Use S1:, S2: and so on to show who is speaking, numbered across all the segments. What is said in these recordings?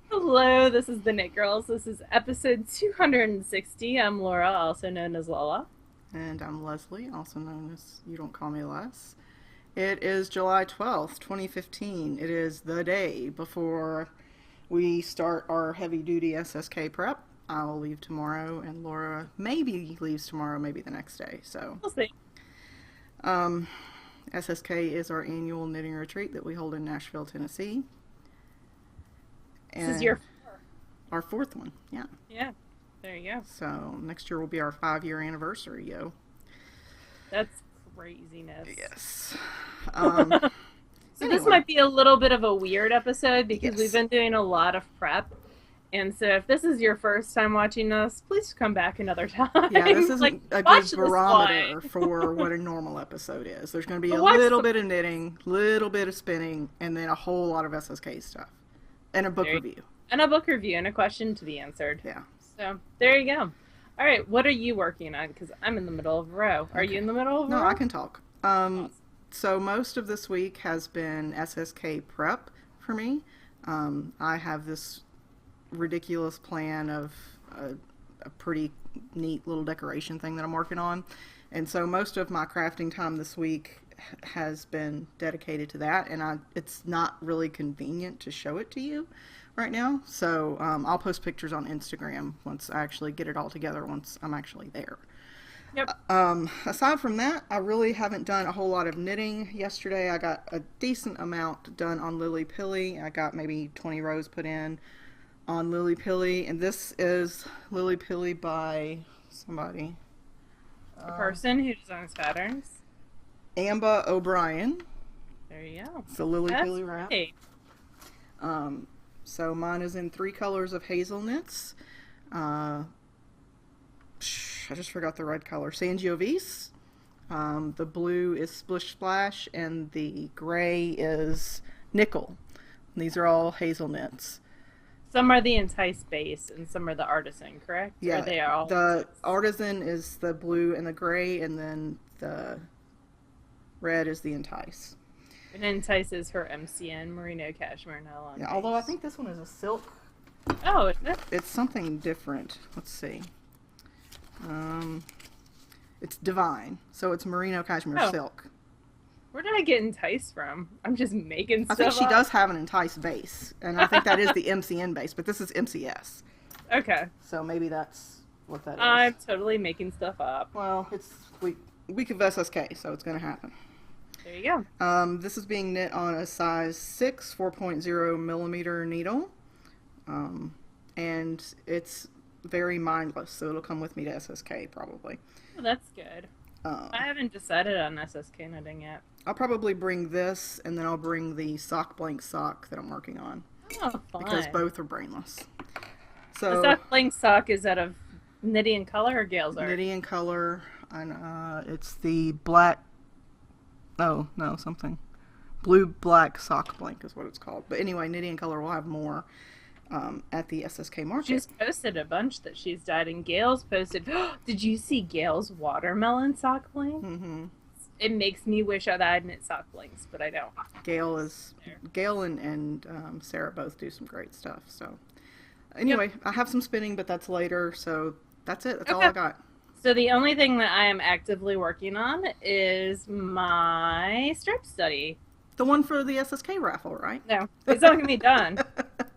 S1: Hello, this is the Knit Girls. This is episode 260. I'm Laura, also known as Lola.
S2: And I'm Leslie, also known as You Don't Call Me Les. It is July 12th, 2015. It is the day before we start our heavy duty SSK prep. I will leave tomorrow, and Laura maybe leaves tomorrow, maybe the next day. So,
S1: We'll see.
S2: um, SSK is our annual knitting retreat that we hold in Nashville, Tennessee.
S1: This is your
S2: our fourth one, yeah.
S1: Yeah, there you go.
S2: So next year will be our 5-year anniversary, yo.
S1: That's craziness.
S2: Yes.
S1: So this might be a little bit of a weird episode because
S2: Yes.
S1: we've been doing a lot of prep. And so if this is your first time watching us, please come back another time.
S2: Yeah, this isn't
S1: Like,
S2: a
S1: watch
S2: good
S1: this
S2: barometer
S1: one.
S2: for what a normal episode is. There's going to be
S1: But
S2: a
S1: watch
S2: little
S1: the-
S2: bit of knitting, little bit of spinning, and then a whole lot of SSK stuff. And a book
S1: There you-
S2: review.
S1: And a book review and a question to be answered.
S2: Yeah.
S1: So there you go. All right, what are you working on? Because I'm in the middle of a row. Are you in the middle of a
S2: No,
S1: row?
S2: I can talk. So most of this week has been SSK prep for me. I have this ridiculous plan of a pretty neat little decoration thing that I'm working on. And so most of my crafting time this week has been dedicated to that, and it's not really convenient to show it to you right now. So I'll post pictures on Instagram once I actually get it all together, once I'm actually there.
S1: Yep.
S2: Aside from that, I really haven't done a whole lot of knitting. Yesterday I got a decent amount done on Lily Pilly. I got maybe 20 rows put in on Lily Pilly, and this is Lily Pilly by somebody.
S1: The person who designs patterns.
S2: Amba O'Brien.
S1: There you go.
S2: It's the Lily
S1: That's
S2: Pilly wrap.
S1: great.
S2: So mine is in 3 colors of hazel knits. I just forgot the red color. Sangiovese. The blue is Splish Splash, and the gray is Nickel. And these are all hazel knits.
S1: Some are the Entice base and some are the Artisan, correct?
S2: Yeah,
S1: Or they are all
S2: the Artisan is the blue and the gray, and then the red is the Entice.
S1: And Entice is her MCN, Merino Cashmere Nylon.
S2: Yeah, although I
S1: base.
S2: think this one is a silk.
S1: Oh, is it?
S2: It's something different. Let's see. It's Divine, so it's merino cashmere
S1: Oh.
S2: silk.
S1: Where did I get Entice from? I'm just making
S2: I
S1: stuff
S2: think she
S1: up.
S2: does have an Entice base, and I think that is the MCN base, but this is MCS,
S1: Okay.
S2: so maybe that's what that is.
S1: I'm totally making stuff up.
S2: Well, it's week of SSK, so it's going to happen.
S1: There you go.
S2: This is being knit on a size 6, 4.0 millimeter needle, and it's very mindless, so it'll come with me to SSK probably.
S1: Oh, that's good. I haven't decided on SSK knitting yet.
S2: I'll probably bring this, and then I'll bring the sock blank sock that I'm working on,
S1: Oh, fun.
S2: because both are brainless.
S1: The
S2: So
S1: sock blank sock is out of Knitty and Color or Gale's art?
S2: Knitty and Color, and it's the black. Oh no, something blue black sock blank is what it's called. But anyway, Knitty and Color will have more at the SSK market.
S1: She's posted a bunch that she's dyed, and Gail's posted. Did you see Gail's watermelon sock blank?
S2: Mm-hmm.
S1: It makes me wish I'd knit sock blanks, but I don't.
S2: Gail and Sarah both do some great stuff. So anyway, I have some spinning, but that's later. So that's it. That's all I got.
S1: So the only thing that I am actively working on is my stripe study.
S2: The one for the SSK raffle, right?
S1: No, it's not going to be done.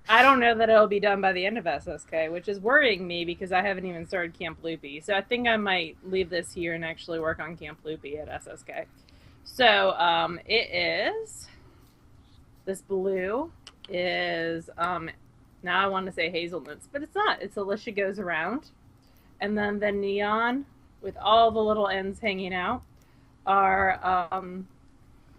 S1: I don't know that it'll be done by the end of SSK, which is worrying me because I haven't even started Camp Loopy. So I think I might leave this here and actually work on Camp Loopy at SSK. So it is, this blue is, now I want to say hazelnuts, but it's not. It's Alicia Goes Around. And then the neon with all the little ends hanging out are,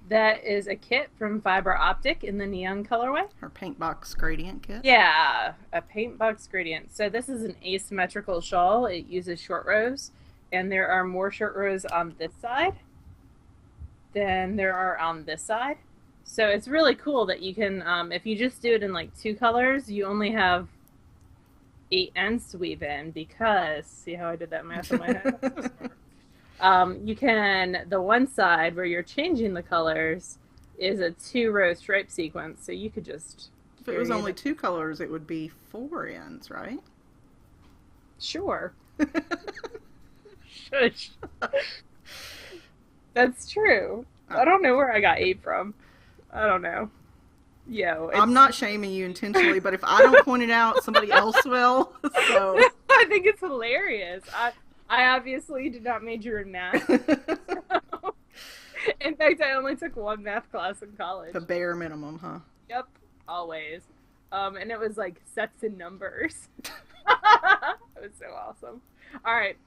S1: that is a kit from Fiber Optic in the neon colorway.
S2: Her paint box gradient kit.
S1: Yeah, a paint box gradient. So this is an asymmetrical shawl. It uses short rows, and there are more short rows on this side than there are on this side. So it's really cool that you can, if you just do it in like 2 colors, you only have 8 ends to weave in because, see how I did that math in my head? You can, the one side where you're changing the colors is a 2-row stripe sequence, so you could just
S2: If it was
S1: carry
S2: only
S1: it.
S2: 2 colors, it would be 4 ends, right?
S1: Sure. Shush. That's true. I don't know where I got 8 from. I don't know. Yo,
S2: I'm
S1: it's
S2: not shaming you intentionally, but if I don't point it out, somebody else will. So.
S1: I think it's hilarious. I obviously did not major in math. In fact, I only took one math class in college.
S2: The bare minimum, huh?
S1: Yep, always. And it was like sets and numbers. It was so awesome. All right.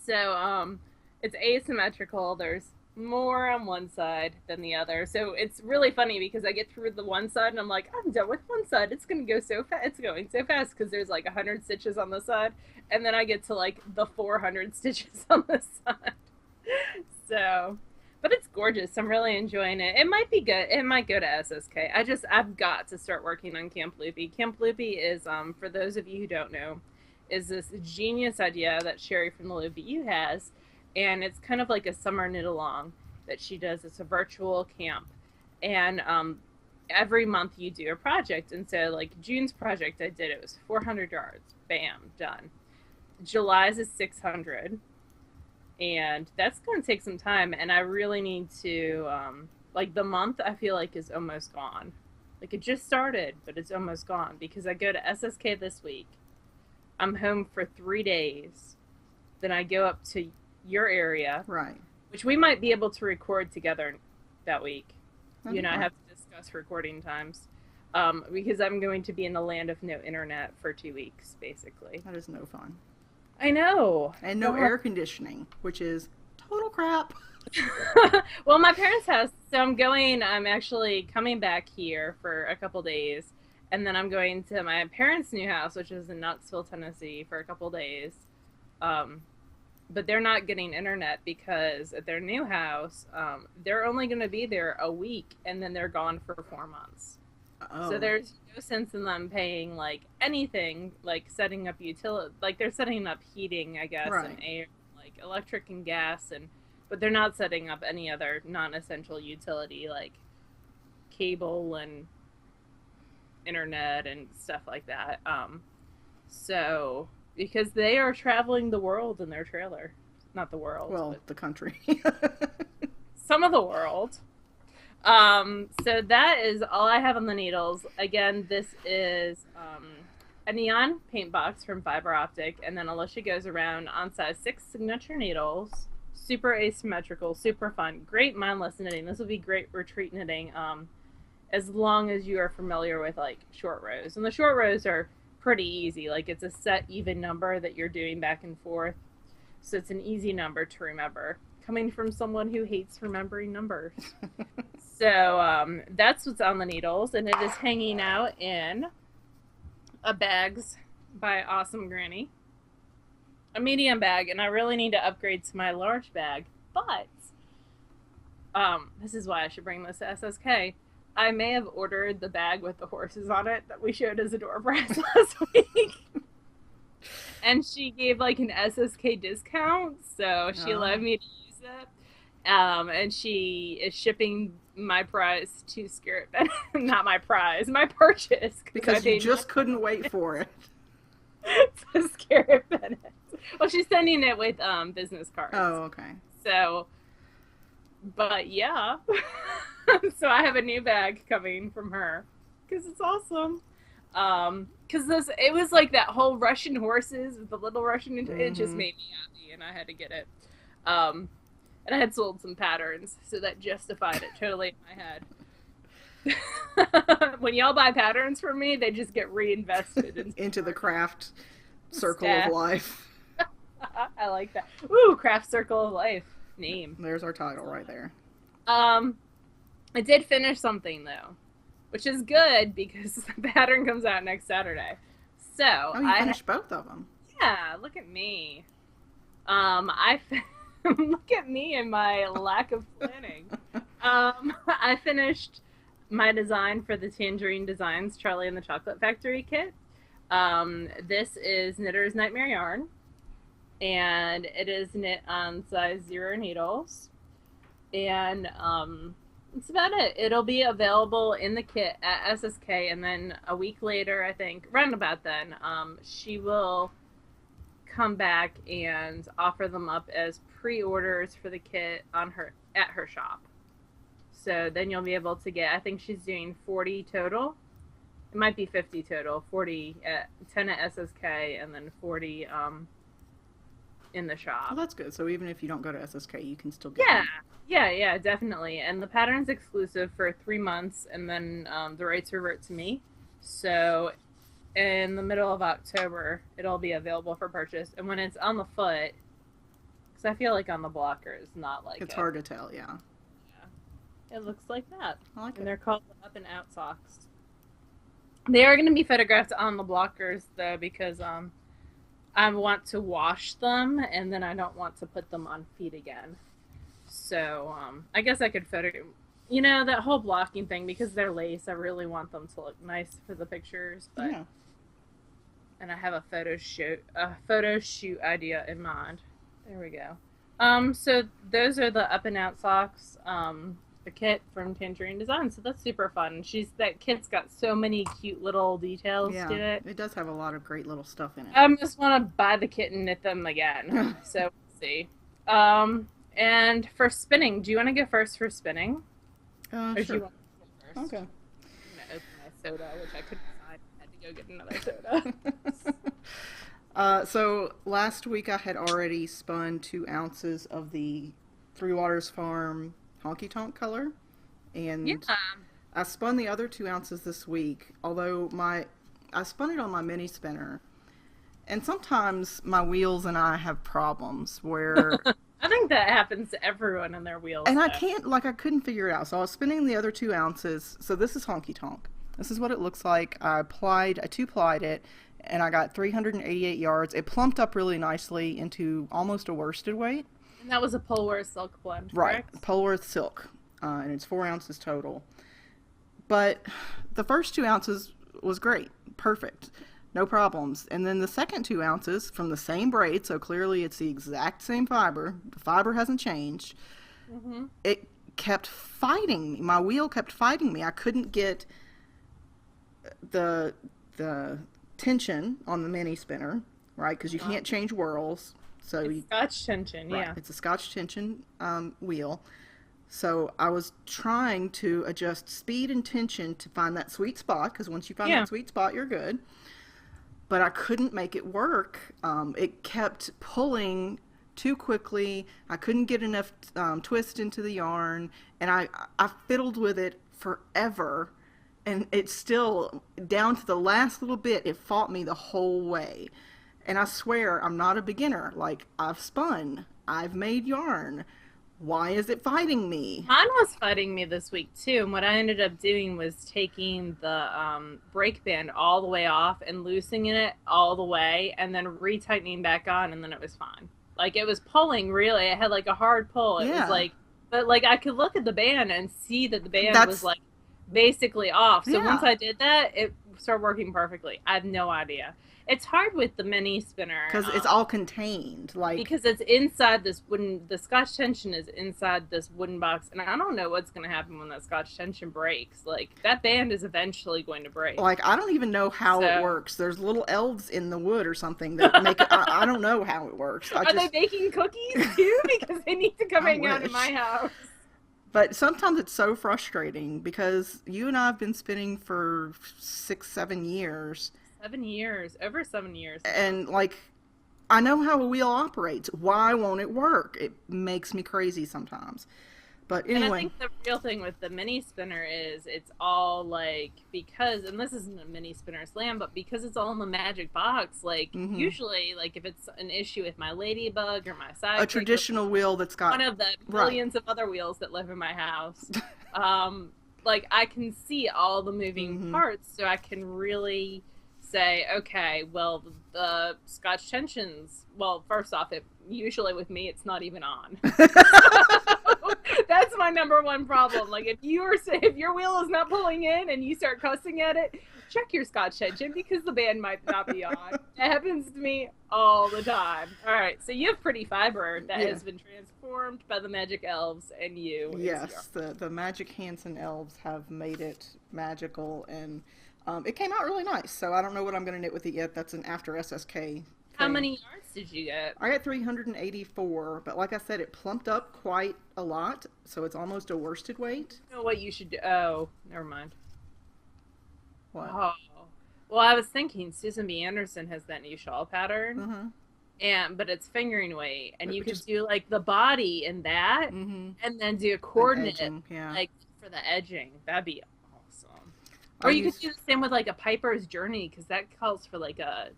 S1: So, it's asymmetrical. There's more on one side than the other. So it's really funny because I get through the one side and I'm like, I'm done with one side. It's gonna go so fast. It's going so fast because there's like 100 stitches on the side, and then I get to like the 400 stitches on the side. So, but it's gorgeous. I'm really enjoying it. It might be good. It might go to SSK. I've got to start working on Camp Loopy. Camp Loopy is, for those of you who don't know, is this genius idea that Sherry from the Loopy U has, and it's kind of like a summer knit along that she does. It's a virtual camp, and every month you do a project. And so, like June's project, I did, it was 400 yards. Bam, done. July's is 600, and that's going to take some time. And I really need to, like the month I feel like is almost gone. Like it just started, but it's almost gone because I go to SSK this week. I'm home for 3 days. Then I go up to your area,
S2: Right.
S1: which we might be able to record together that week.
S2: That'd
S1: You and
S2: be
S1: I
S2: fun.
S1: have to discuss recording times, because I'm going to be in the land of no internet for 2 weeks, basically.
S2: That is no fun.
S1: I know.
S2: And no
S1: Well,
S2: air conditioning, which is total crap.
S1: well, my parents' house. So I'm actually coming back here for a couple days, and then I'm going to my parents' new house, which is in Knoxville, Tennessee, for a couple days. Um, but they're not getting internet because at their new house, they're only going to be there a week, and then they're gone for 4 months.
S2: Oh.
S1: So there's no sense in them paying like anything, like setting up utility, like they're setting up heating, I guess,
S2: Right.
S1: and air, like electric and gas, and but they're not setting up any other non-essential utility like cable and internet and stuff like that. So because they are traveling the world in their trailer, not the world,
S2: Well,
S1: but
S2: the country.
S1: some of the world. So that is all I have on the needles. Again, this is a neon paint box from Fiber Optic, and then Alicia goes around on size 6 signature needles. Super asymmetrical, super fun, great mindless knitting. This will be great retreat knitting, as long as you are familiar with like short rows. And the short rows are pretty easy. Like it's a set even number that you're doing back and forth, so it's an easy number to remember. Coming from someone who hates remembering numbers. So that's what's on the needles, and it is hanging out in a Bags by Awesome Granny. A medium bag, and I really need to upgrade to my large bag, but this is why I should bring this to SSK. I may have ordered the bag with the horses on it that we showed as a door prize last week. And she gave like an SSK discount, so she allowed me to use it. And she is shipping my prize to Scarrett Bennett. Not my prize, my purchase.
S2: Because you just couldn't wait for it.
S1: To Scarrett Bennett. Well, she's sending it with business cards.
S2: Oh, okay.
S1: So, but yeah. So I have a new bag coming from her because it's awesome. Because it was like that whole Russian horses with the little Russian, it just made me happy, and I had to get it. And I had sold some patterns, so that justified it totally in my head. When y'all buy patterns from me, they just get reinvested
S2: into the craft circle
S1: Staff.
S2: of life.
S1: I like that. Ooh, Craft Circle of Life name.
S2: There's our title right there.
S1: I did finish something though, which is good because the pattern comes out next Saturday. So
S2: Oh, you finished both of them.
S1: Yeah, look at me. Look at me and my lack of planning. I finished my design for the Tangerine Designs Charlie and the Chocolate Factory kit. This is Knitter's Nightmare Yarn. and it is knit on size 0 needles. And that's about it. It'll be available in the kit at SSK, and then a week later, I think, round about then, she will come back and offer them up as pre-orders for the kit on her at her shop. So then you'll be able to get, I think she's doing 40 total. It might be 50 total. 40 at 10 at SSK, and then 40 in the shop.
S2: Well, that's good. So even if you don't go to SSK, you can still get them.
S1: Yeah, definitely. And the pattern's exclusive for 3 months, and then the rights revert to me. So in the middle of October, it'll be available for purchase. And when it's on the foot, because I feel like on the blocker is not like
S2: it's hard to tell, yeah.
S1: It looks like that.
S2: I like it.
S1: And they're called up and out socks. They are going to be photographed on the blockers, though, because I want to wash them, and then I don't want to put them on feet again. So I guess I could photo, that whole blocking thing, because they're lace, I really want them to look nice for the pictures. But,
S2: yeah.
S1: And I have a photo shoot idea in mind. There we go. So those are the up and out socks. The kit from Tangerine Design, so that's super fun. That kit's got so many cute little details to it.
S2: It does have a lot of great little stuff in it.
S1: I just want to buy the kit and knit them again. So we'll see. And for spinning, do you want to go first for spinning?
S2: Sure.
S1: Do you want to go first?
S2: Okay.
S1: I'm gonna open my soda, which I couldn't find. I had to go get another soda.
S2: So last week I had already spun 2 ounces of the Three Waters Farm Honky Tonk color, and I spun the other 2 ounces this week, although I spun it on my mini spinner, and sometimes my wheels and I have problems where
S1: I think that happens to everyone in their wheels,
S2: and I couldn't figure it out. So I was spinning the other 2 ounces. So this is Honky Tonk. This is what it looks like. I 2-plied it, and I got 388 yards. It plumped up really nicely into almost a worsted weight.
S1: And that was a Polworth silk blend,
S2: correct?
S1: Right,
S2: Polworth silk, and it's 4 ounces total. But the first 2 ounces was great, perfect, no problems. And then the second 2 ounces from the same braid, so clearly it's the exact same fiber. The fiber hasn't changed. Mm-hmm. It kept fighting me. My wheel kept fighting me. I couldn't get the tension on the mini spinner, right? Because you can't change whirls. So
S1: it's Scotch tension,
S2: right,
S1: yeah.
S2: It's a Scotch tension wheel. So I was trying to adjust speed and tension to find that sweet spot, because once you find that sweet spot, you're good. But I couldn't make it work. It kept pulling too quickly. I couldn't get enough twist into the yarn, and I fiddled with it forever. And it's still, down to the last little bit, it fought me the whole way. And I swear, I'm not a beginner. Like, I've spun. I've made yarn. Why is it fighting me?
S1: Mine was fighting me this week, too. And what I ended up doing was taking the brake band all the way off and loosening it all the way, and then retightening back on, and then it was fine. Like, it was pulling, really. It had, like, a hard pull. It was, like... But, like, I could look at the band and see that the band was, like, basically off. So once I did that, it started working perfectly. I have no idea. It's hard with the mini spinner.
S2: Because it's all contained.
S1: Because it's inside this wooden... The Scotch tension is inside this wooden box. And I don't know what's going to happen when that Scotch tension breaks. Like, that band is eventually going to break.
S2: Like, I don't even know how it works. There's little elves in the wood or something that make it... I don't know how it works.
S1: Are they baking cookies, too? Because they need to come hang out in my house.
S2: But sometimes it's so frustrating, because you and I have been spinning for 6-7 years.
S1: 7 years, over 7 years.
S2: And, like, I know how a wheel operates. Why won't it work? It makes me crazy sometimes. But anyway.
S1: And I think the real thing with the mini spinner is it's all, like, because, and this isn't a mini spinner slam, but because it's all in the magic box, like, usually, like, if it's an issue with my ladybug or my side,
S2: a traditional wheel that's got
S1: one of the billions of other wheels that live in my house, like, I can see all the moving parts, so I can really say, okay, well, the Scotch tensions, well, first off, usually with me, it's not even on. That's my number one problem. Like, if your wheel is not pulling in and you start cussing at it, check your Scotch engine because the band might not be on. It happens to me all the time. All right, so you have Pretty Fiber that has been transformed by the Magic Elves, and you.
S2: Yes, the Magic Hansen elves have made it magical, and it came out really nice. So I don't know what I'm going to knit with it yet. That's an after SSK thing.
S1: How many yards did you get?
S2: I got 384, but like I said, it plumped up quite a lot, so it's almost a worsted weight.
S1: You know what you should do? Oh, never mind.
S2: What?
S1: Oh. Well, I was thinking Susan B. Anderson has that new shawl pattern, but it's fingering weight, and you could do like the body in that, and then do a coordinate like for the edging. That'd be awesome. Or you could do the same with like a Piper's Journey, because that calls for like a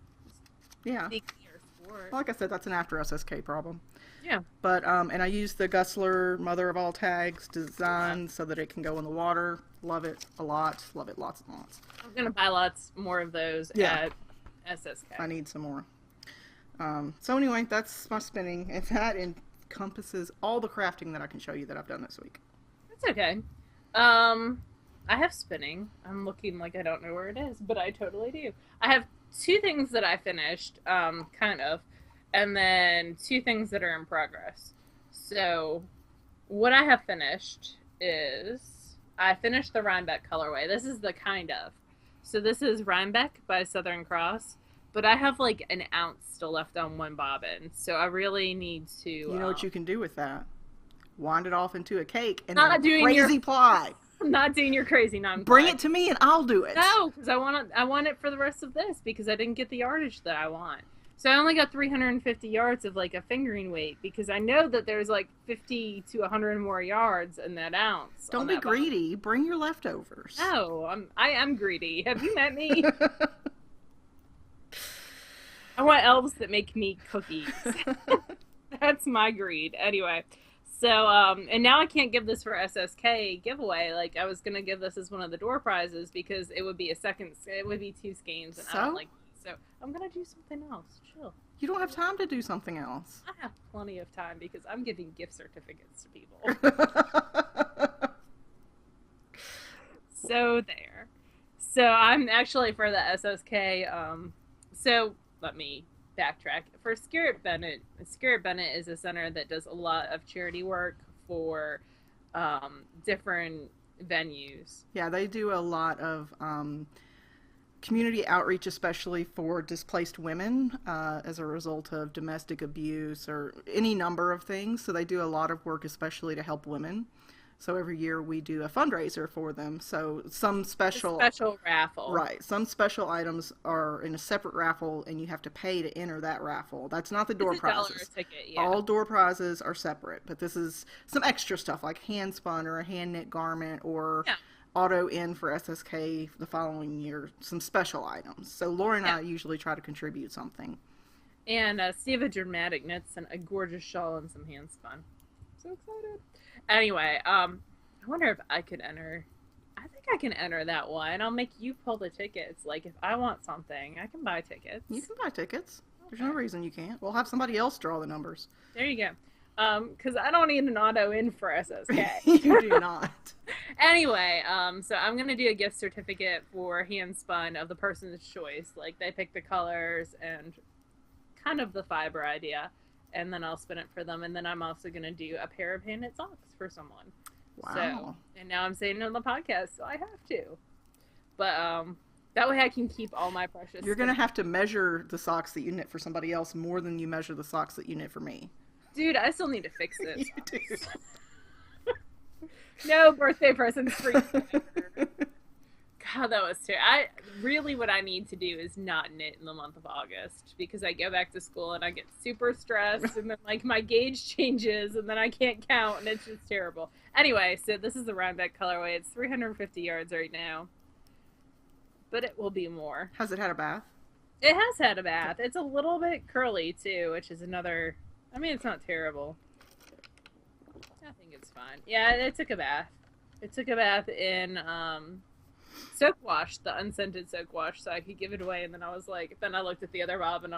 S1: sport.
S2: Like I said, that's an after SSK problem.
S1: Yeah.
S2: But and I use the Gussler Mother of All Tags design so that it can go in the water. Love it a lot. Love it lots and lots.
S1: I'm gonna buy lots more of those at SSK.
S2: I need some more. So anyway, that's my spinning, and that encompasses all the crafting that I can show you that I've done this week.
S1: That's okay. I have spinning. I'm looking like I don't know where it is, but I totally do. I have 2 things that I finished, kind of, and then 2 things that are in progress. So, what I have finished is, I finished the Rhinebeck colorway. This is the kind of. So this is Rhinebeck by Southern Cross, but I have like an ounce still left on one bobbin. So I really need to...
S2: You know what you can do with that? Wind it off into a cake and
S1: not
S2: then crazy ply.
S1: I'm not doing your crazy non-ply.
S2: Bring it to me and I'll do it.
S1: No, because I want it for the rest of this because I didn't get the yardage that I want. So I only got 350 yards of like a fingering weight because I know that there's like 50 to 100 more yards in that ounce.
S2: Don't be greedy. Bring your leftovers.
S1: No, I am greedy. Have you met me? I want elves that make me cookies. That's my greed. Anyway, so and now I can't give this for SSK giveaway. Like I was gonna give this as one of the door prizes because it would be it would be 2 skeins, and I don't like. So I'm going to do something else. Chill.
S2: You don't have time to do something else.
S1: I have plenty of time because I'm giving gift certificates to people. So there. So I'm actually for the SSK. So let me backtrack. For Scarrett Bennett is a center that does a lot of charity work for different venues.
S2: Yeah, they do a lot of... community outreach, especially for displaced women as a result of domestic abuse or any number of things. So they do a lot of work, especially to help women. So every year we do a fundraiser for them. So some special
S1: raffle.
S2: Right. Some special items are in a separate raffle and you have to pay to enter that raffle. That's not the door prizes.
S1: Ticket, yeah.
S2: All door prizes are separate, but this is some extra stuff like hand spun or a hand knit garment or auto in for SSK the following year, some special items. So Laura and I usually try to contribute something.
S1: And Steva Dramatic knits and a gorgeous shawl and some hand spun. So excited. Anyway, I wonder if I could enter. I think I can enter that one. I'll make you pull the tickets. Like if I want something, I can buy tickets.
S2: You can buy tickets. There's no reason you can't. We'll have somebody else draw the numbers.
S1: There you go. Because I don't need an auto in for SSK.
S2: You do not.
S1: Anyway, so I'm going to do a gift certificate for hand spun of the person's choice. Like they pick the colors and kind of the fiber idea. And then I'll spin it for them. And then I'm also going to do a pair of hand knit socks for someone.
S2: Wow.
S1: So, and now I'm saying it on the podcast, so I have to. But that way I can keep all my precious...
S2: You're going to have to measure the socks that you knit for somebody else more than you measure the socks that you knit for me.
S1: Dude, I still need to fix this.
S2: You do.
S1: No birthday presents for you. God, that was terrible. Really what I need to do is not knit in the month of August because I go back to school and I get super stressed and then like my gauge changes and then I can't count and it's just terrible. Anyway, so this is the Rhinebeck colorway. It's 350 yards right now, but it will be more.
S2: Has it had a bath?
S1: It has had a bath. It's a little bit curly too, which is another... I mean, it's not terrible. I think it's fine. Yeah, it took a bath. It took a bath in soak wash, the unscented soak wash, so I could give it away. And then I was like, then I looked at the other Bob, and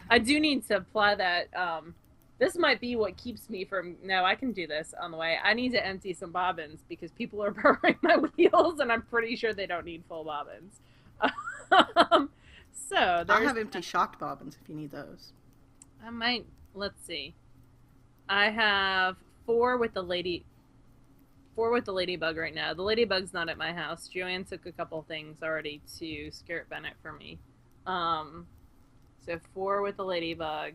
S1: I do need to apply that This might be what keeps me from. No, I can do this on the way. I need to empty some bobbins because people are burning my wheels, and I'm pretty sure they don't need full bobbins. Um, so
S2: I
S1: there's.
S2: have empty shocked bobbins if you need those.
S1: I might. Let's see. I have four with the lady. Four with the ladybug right now. The ladybug's not at my house. Joanne took a couple things already to Scarrett Bennett for me. So four with the ladybug.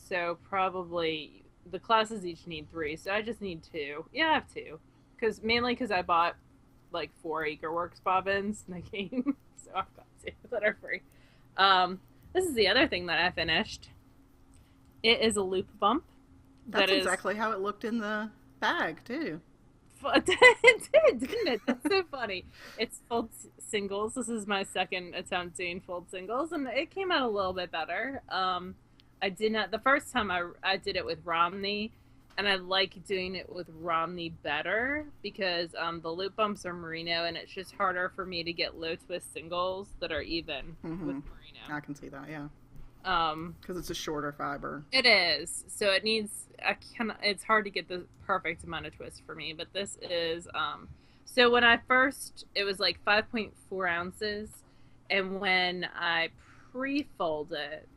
S1: So probably the classes each need three. So I just need two. Yeah, I have two. Mainly because I bought like 4 AcreWorks bobbins in the game. So I've got two that are free. This is the other thing that I finished. It is a loop bump.
S2: That's exactly how it looked in the bag, too.
S1: It did, didn't it? That's so funny. It's fold singles. This is my second attempt doing fold singles, and it came out a little bit better. I did not the first time I did it with Romney, and I like doing it with Romney better because the loop bumps are merino, and it's just harder for me to get low twist singles that are even with merino.
S2: I can see that, yeah. Because it's a shorter fiber.
S1: It is. So it needs. It's hard to get the perfect amount of twist for me, but this is. So when I first, it was like 5.4 ounces, and when I pre-fold it,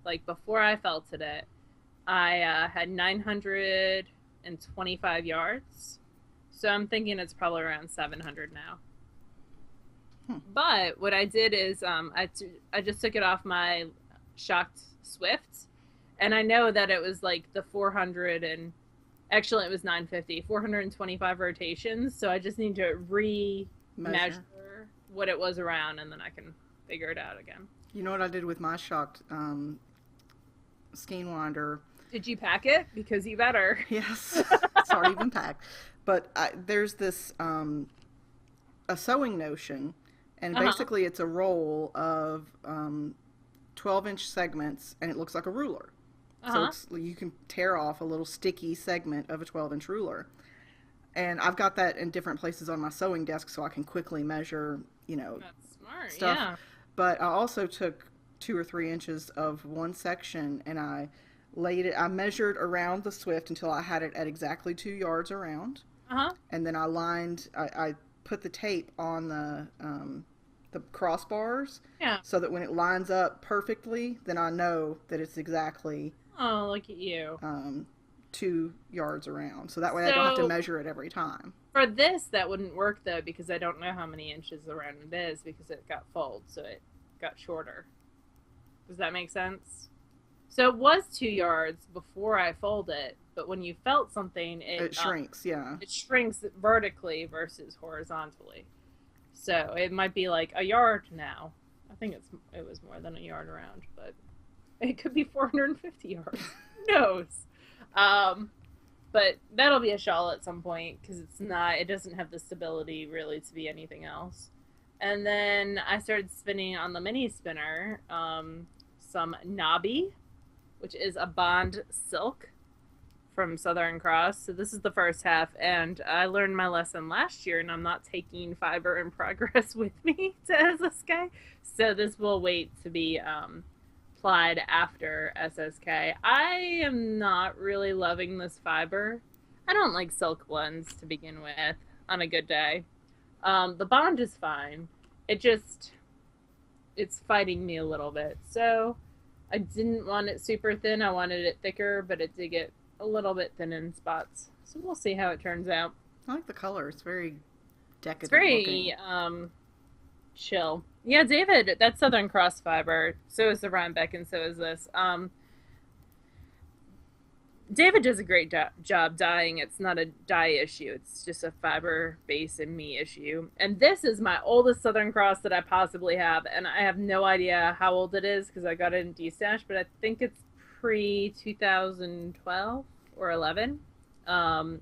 S1: like before I felted it, I had 925 yards. So I'm thinking it's probably around 700 now. But what I did is I just took it off my shocked Swift, and I know that it was like the 400 and actually it was 950, 425 rotations, so I just need to re-measure what it was around, and then I can figure it out again.
S2: You know what I did with my shocked skein winder?
S1: Did you pack it? Because you better.
S2: Yes, it's already been packed. But there's this a sewing notion, and basically it's a roll of 12-inch segments, and it looks like a ruler. So you can tear off a little sticky segment of a 12-inch ruler. And I've got that in different places on my sewing desk so I can quickly measure,
S1: That's smart,
S2: stuff.
S1: Yeah.
S2: But I also took 2 or 3 inches of one section, and I measured around the Swift until I had it at exactly 2 yards around. And then I put the tape on the crossbars, so that when it lines up perfectly, then I know that it's exactly
S1: look at you
S2: 2 yards around, so that way I don't have to measure it every time.
S1: For this, that wouldn't work though, because I don't know how many inches around it is, because it got folded, so it got shorter. Does that make sense? So it was 2 yards before I fold it, but when you felt something, it
S2: shrinks. It
S1: shrinks vertically versus horizontally. So it might be like a yard now. I think it was more than a yard around, but it could be 450 yards. Who knows? But that'll be a shawl at some point because it doesn't have the stability really to be anything else. And then I started spinning on the mini spinner some Nobby, which is a Bond silk from Southern Cross. So this is the first half, and I learned my lesson last year, and I'm not taking fiber in progress with me to SSK. So this will wait to be applied after SSK. I am not really loving this fiber. I don't like silk blends to begin with on a good day. The Bond is fine. It's fighting me a little bit. So I didn't want it super thin. I wanted it thicker, but it did get a little bit thin in spots. So we'll see how it turns out.
S2: I like the color. It's very decadent.
S1: It's very chill. Yeah, David, that's Southern Cross fiber. So is the Rhinebeck, and so is this. David does a great job dyeing. It's not a dye issue. It's just a fiber base and me issue. And this is my oldest Southern Cross that I possibly have. And I have no idea how old it is because I got it in D-Stash, but I think it's pre-2012 or 11.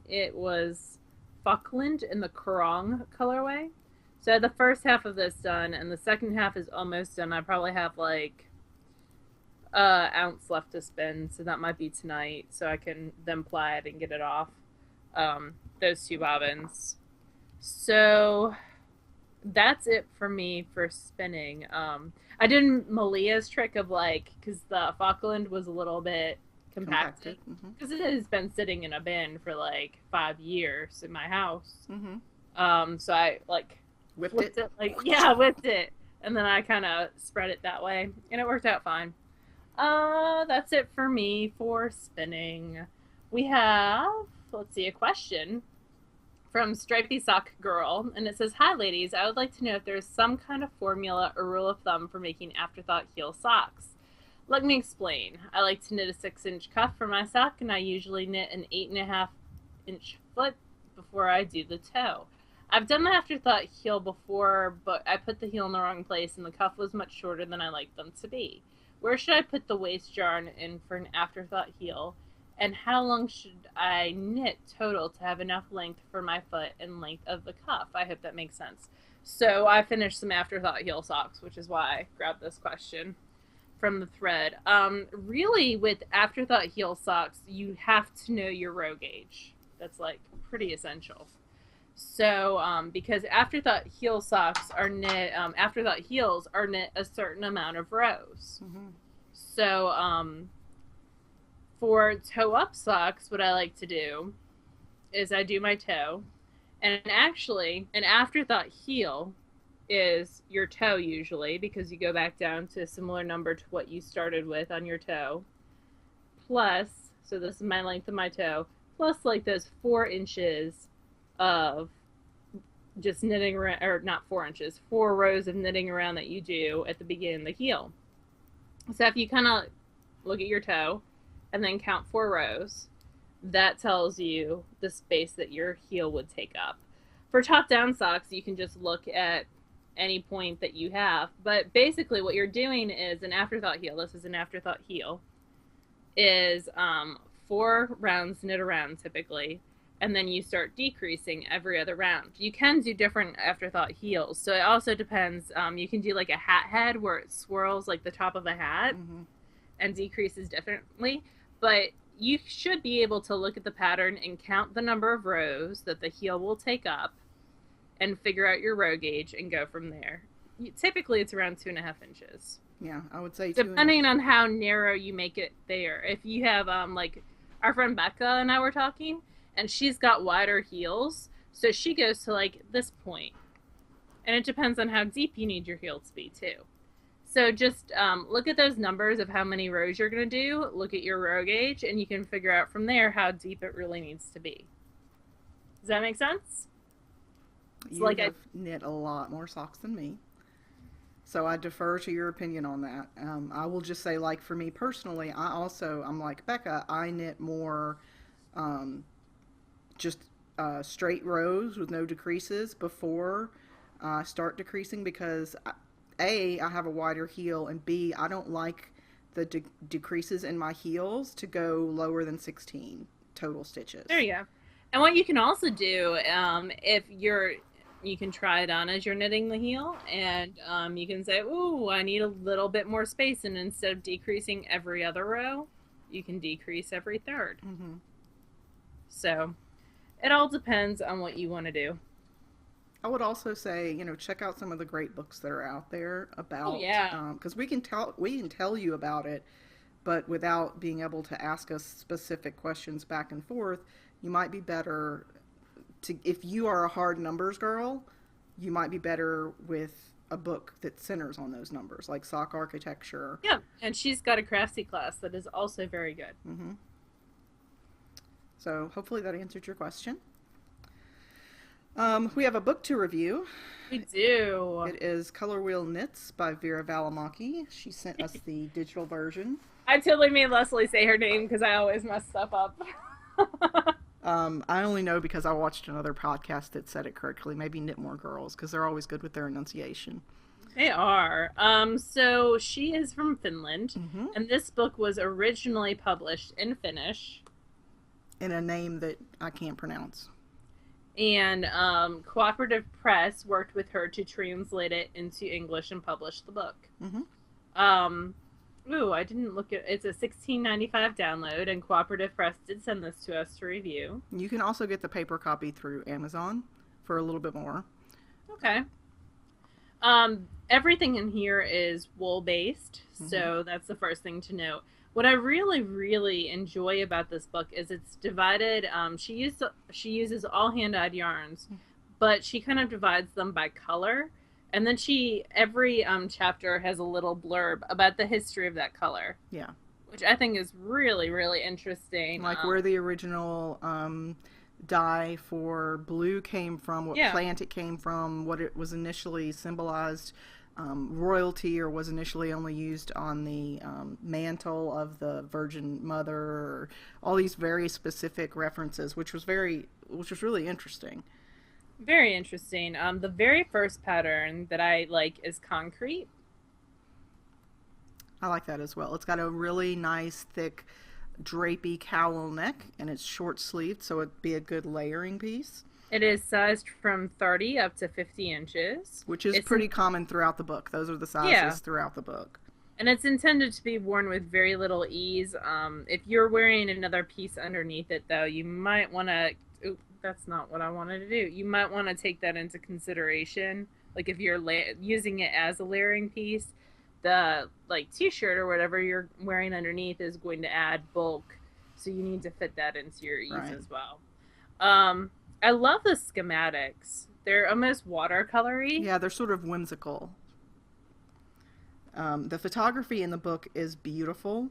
S1: It was Falkland in the Kerrang colorway. So I had the first half of this done, and the second half is almost done. I probably have like ounce left to spin, so that might be tonight, so I can then ply it and get it off. Those two bobbins. So that's it for me for spinning. I did Malia's trick of like, because the Falkland was a little bit compacting.
S2: Compacted. Mm-hmm.
S1: Because it has been sitting in a bin for like 5 years in my house. So I like
S2: Whipped
S1: flipped
S2: it.
S1: it, like, yeah, whipped it. And then I kind of spread it that way. And it worked out fine. That's it for me for spinning. We have, let's see, a question from Stripey Sock Girl, and it says, "Hi, ladies. I would like to know if there's some kind of formula or rule of thumb for making afterthought heel socks. Let me explain. I like to knit a 6-inch cuff for my sock, and I usually knit an 8.5-inch foot before I do the toe. I've done the afterthought heel before, but I put the heel in the wrong place, and the cuff was much shorter than I like them to be. Where should I put the waist yarn in for an afterthought heel? And how long should I knit total to have enough length for my foot and length of the cuff?" I hope that makes sense. So I finished some afterthought heel socks, which is why I grabbed this question from the thread. Really, with afterthought heel socks, you have to know your row gauge. That's like pretty essential. So, because afterthought heel socks are knit, afterthought heels are knit a certain amount of rows. So, for toe up socks, what I like to do is I do my toe, and actually, an afterthought heel is your toe usually, because you go back down to a similar number to what you started with on your toe, plus, so this is my length of my toe, plus like those 4 inches of just knitting around, or not 4 inches, 4 rows of knitting around that you do at the beginning of the heel. So if you kind of look at your toe and then count 4 rows, that tells you the space that your heel would take up. For top-down socks, you can just look at any point that you have, but basically what you're doing is an afterthought heel. This is an afterthought heel. Is 4 rounds knit around typically, and then you start decreasing every other round. You can do different afterthought heels, so it also depends. You can do like a hat head where it swirls like the top of a hat and decreases differently, but you should be able to look at the pattern and count the number of rows that the heel will take up and figure out your row gauge and go from there. Typically it's around 2.5 inches.
S2: Yeah, I would say
S1: depending on how narrow you make it there. If you have like our friend Becca and I were talking, and she's got wider heels, so she goes to like this point, and it depends on how deep you need your heel to be too. So just look at those numbers of how many rows you're going to do, look at your row gauge, and you can figure out from there how deep it really needs to be. Does that make sense?
S2: You like have knit a lot more socks than me, so I defer to your opinion on that. I will just say, like, for me personally, I'm like Becca. I knit more just straight rows with no decreases before I start decreasing, because A, I have a wider heel, and B, I don't like the decreases in my heels to go lower than 16 total stitches.
S1: There you go. And what you can also do, if you can try it on as you're knitting the heel, and you can say, "Ooh, I need a little bit more space," and instead of decreasing every other row, you can decrease every third. So it all depends on what you want to do.
S2: I would also say, check out some of the great books that are out there about, because we can tell you about it, but without being able to ask us specific questions back and forth, you might be better if you are a hard numbers girl, you might be better with a book that centers on those numbers, like Sock Architecture.
S1: Yeah, and she's got a craftsy class that is also very good.
S2: So hopefully that answered your question. We have a book to review.
S1: We do.
S2: It is Color Wheel Knits by Veera Valimaki. She sent us the digital version.
S1: I totally made Leslie say her name because I always mess stuff up.
S2: I only know because I watched another podcast that said it correctly. Maybe Knit More Girls, because they're always good with their enunciation.
S1: They are. So she is from Finland, and this book was originally published in Finnish.
S2: In a name that I can't pronounce.
S1: And Cooperative Press worked with her to translate it into English and publish the book. I didn't look at it's a $16.95 download, and Cooperative Press did send this to us to review.
S2: You can also get the paper copy through Amazon for a little bit more.
S1: Okay. Everything in here is wool based, so that's the first thing to note. What I really, really enjoy about this book is it's divided. She uses all hand-dyed yarns, but she kind of divides them by color, and then she every chapter has a little blurb about the history of that color,
S2: Yeah.
S1: which I think is really, really interesting.
S2: Like where the original dye for blue came from, what
S1: Yeah,
S2: plant it came from, what it was initially symbolized, royalty, or was initially only used on the mantle of the Virgin Mother, or all these very specific references, which was really interesting.
S1: very interesting. The very first pattern that I like is concrete.
S2: I like that as well. It's got a really nice, thick, drapey cowl neck, and it's short sleeved, so it'd be a good layering piece.
S1: It is sized from 30 up to 50 inches.
S2: Which is
S1: It's
S2: pretty common throughout the book. Those are the
S1: yeah,
S2: sizes throughout the book.
S1: and it's intended to be worn with very little ease. If you're wearing another piece underneath it, though, you might want to. That's not what I wanted to do. You might want to take that into consideration. Like if you're using it as a layering piece, the like t-shirt or whatever you're wearing underneath is going to add bulk, so you need to fit that into your ease
S2: Right.
S1: as well. I love the schematics. They're almost watercolory.
S2: Yeah, they're sort of whimsical. The photography in the book is beautiful.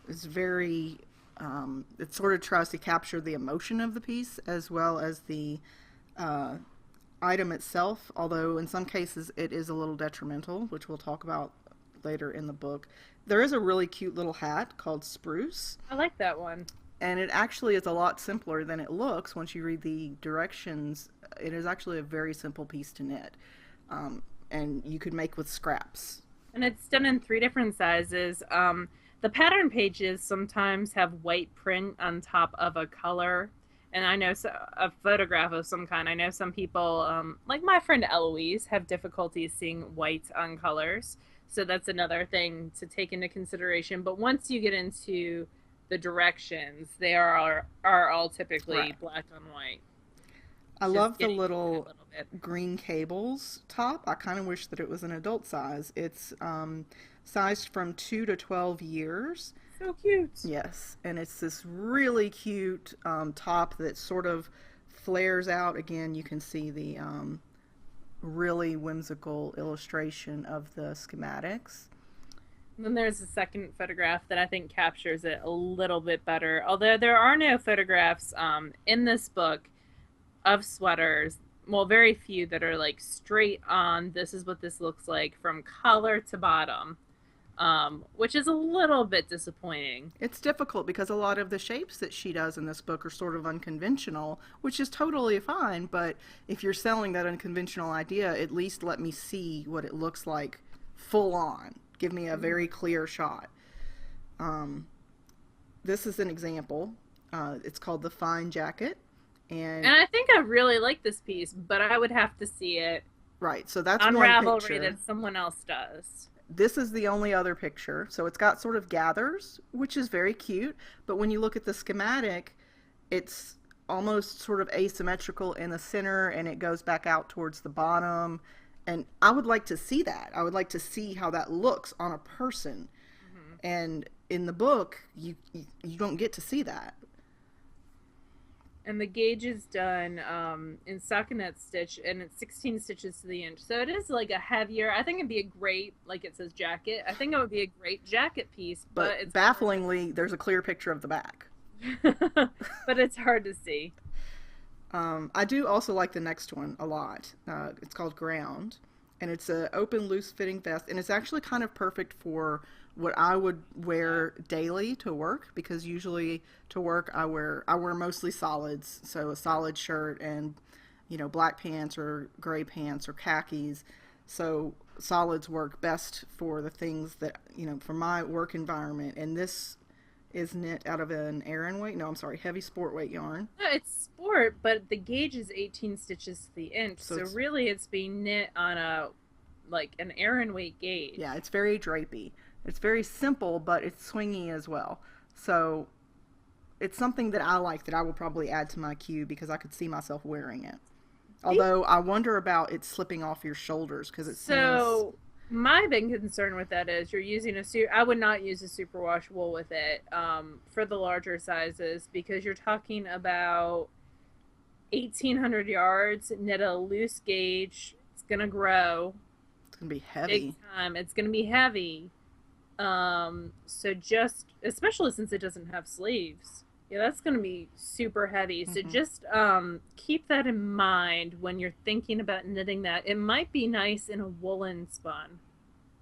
S2: It's very, it sort of tries to capture the emotion of the piece as well as the uh, item itself, although in some cases it is a little detrimental, which we'll talk about later in the book. There is a really cute little hat called Spruce,
S1: I like that one.
S2: and it actually is a lot simpler than it looks once you read the directions. It is actually a very simple piece to knit, and you could make with scraps.
S1: And it's done in 3 different sizes. The pattern pages sometimes have white print on top of a color, and I know a photograph of some kind. I know some people, like my friend Eloise, have difficulties seeing white on colors. So that's another thing to take into consideration. But once you get into the directions, they are all typically
S2: Right.
S1: black on white.
S2: I
S1: It's just
S2: love the
S1: getting into it a
S2: little
S1: little bit.
S2: green cables top. I kind of wish that it was an adult size. It's sized from 2 to 12 years.
S1: So cute.
S2: Yes, and it's this really cute top that sort of flares out. Again, you can see the really whimsical illustration of the schematics.
S1: And then there's a second photograph that I think captures it a little bit better. Although there are no photographs in this book of sweaters, well, very few that are like straight on, this is what this looks like from collar to bottom, which is a little bit disappointing.
S2: It's difficult because a lot of the shapes that she does in this book are sort of unconventional, which is totally fine, but if you're selling that unconventional idea, at least let me see what it looks like full on. Give me a very clear shot. This is an example. It's called The Fine Jacket.
S1: And
S2: And
S1: I think I really like this piece, but I would have to see it
S2: right, so that's
S1: on
S2: one
S1: Ravelry
S2: picture.
S1: that someone else does.
S2: This is the only other picture. So it's got sort of gathers, which is very cute. But when you look at the schematic, it's almost sort of asymmetrical in the center and it goes back out towards the bottom. And I would like to see that. I would like to see how that looks on a person.
S1: Mm-hmm.
S2: And in the book, you don't get to see that.
S1: And the gauge is done in stockinette stitch, and it's 16 stitches to the inch. So it is like a heavier. I think it'd be a great, like it says jacket. I think it would be a great jacket piece, but
S2: But
S1: it's
S2: bafflingly, there's a clear picture of the back.
S1: but it's hard to see.
S2: I do also like the next one a lot. It's called Ground, and it's an open, loose-fitting vest, and it's actually kind of perfect for what I would wear daily to work, because usually to work I wear mostly solids, so a solid shirt and black pants or gray pants or khakis. So solids work best for the things that for my work environment, and this is knit out of an Aran weight. No, I'm sorry, heavy sport weight yarn.
S1: No, it's sport, but the gauge is 18 stitches to the inch.
S2: So
S1: So
S2: it's,
S1: really it's being knit on a like an Aran weight gauge.
S2: yeah, it's very drapey. It's very simple, but it's swingy as well. So it's something that I like, that I will probably add to my queue because I could see myself wearing it. Although I wonder about it slipping off your shoulders, because it seems
S1: So My big concern with that is you're using I would not use a superwash wool with it for the larger sizes because you're talking about 1,800 yards, knit a loose gauge. It's gonna grow
S2: It's gonna be
S1: big
S2: heavy.
S1: time. It's gonna be heavy. So just especially since it doesn't have sleeves, yeah, that's gonna be super heavy. So
S2: Hmm.
S1: just keep that in mind when you're thinking about knitting that. It might be nice in a woolen spun.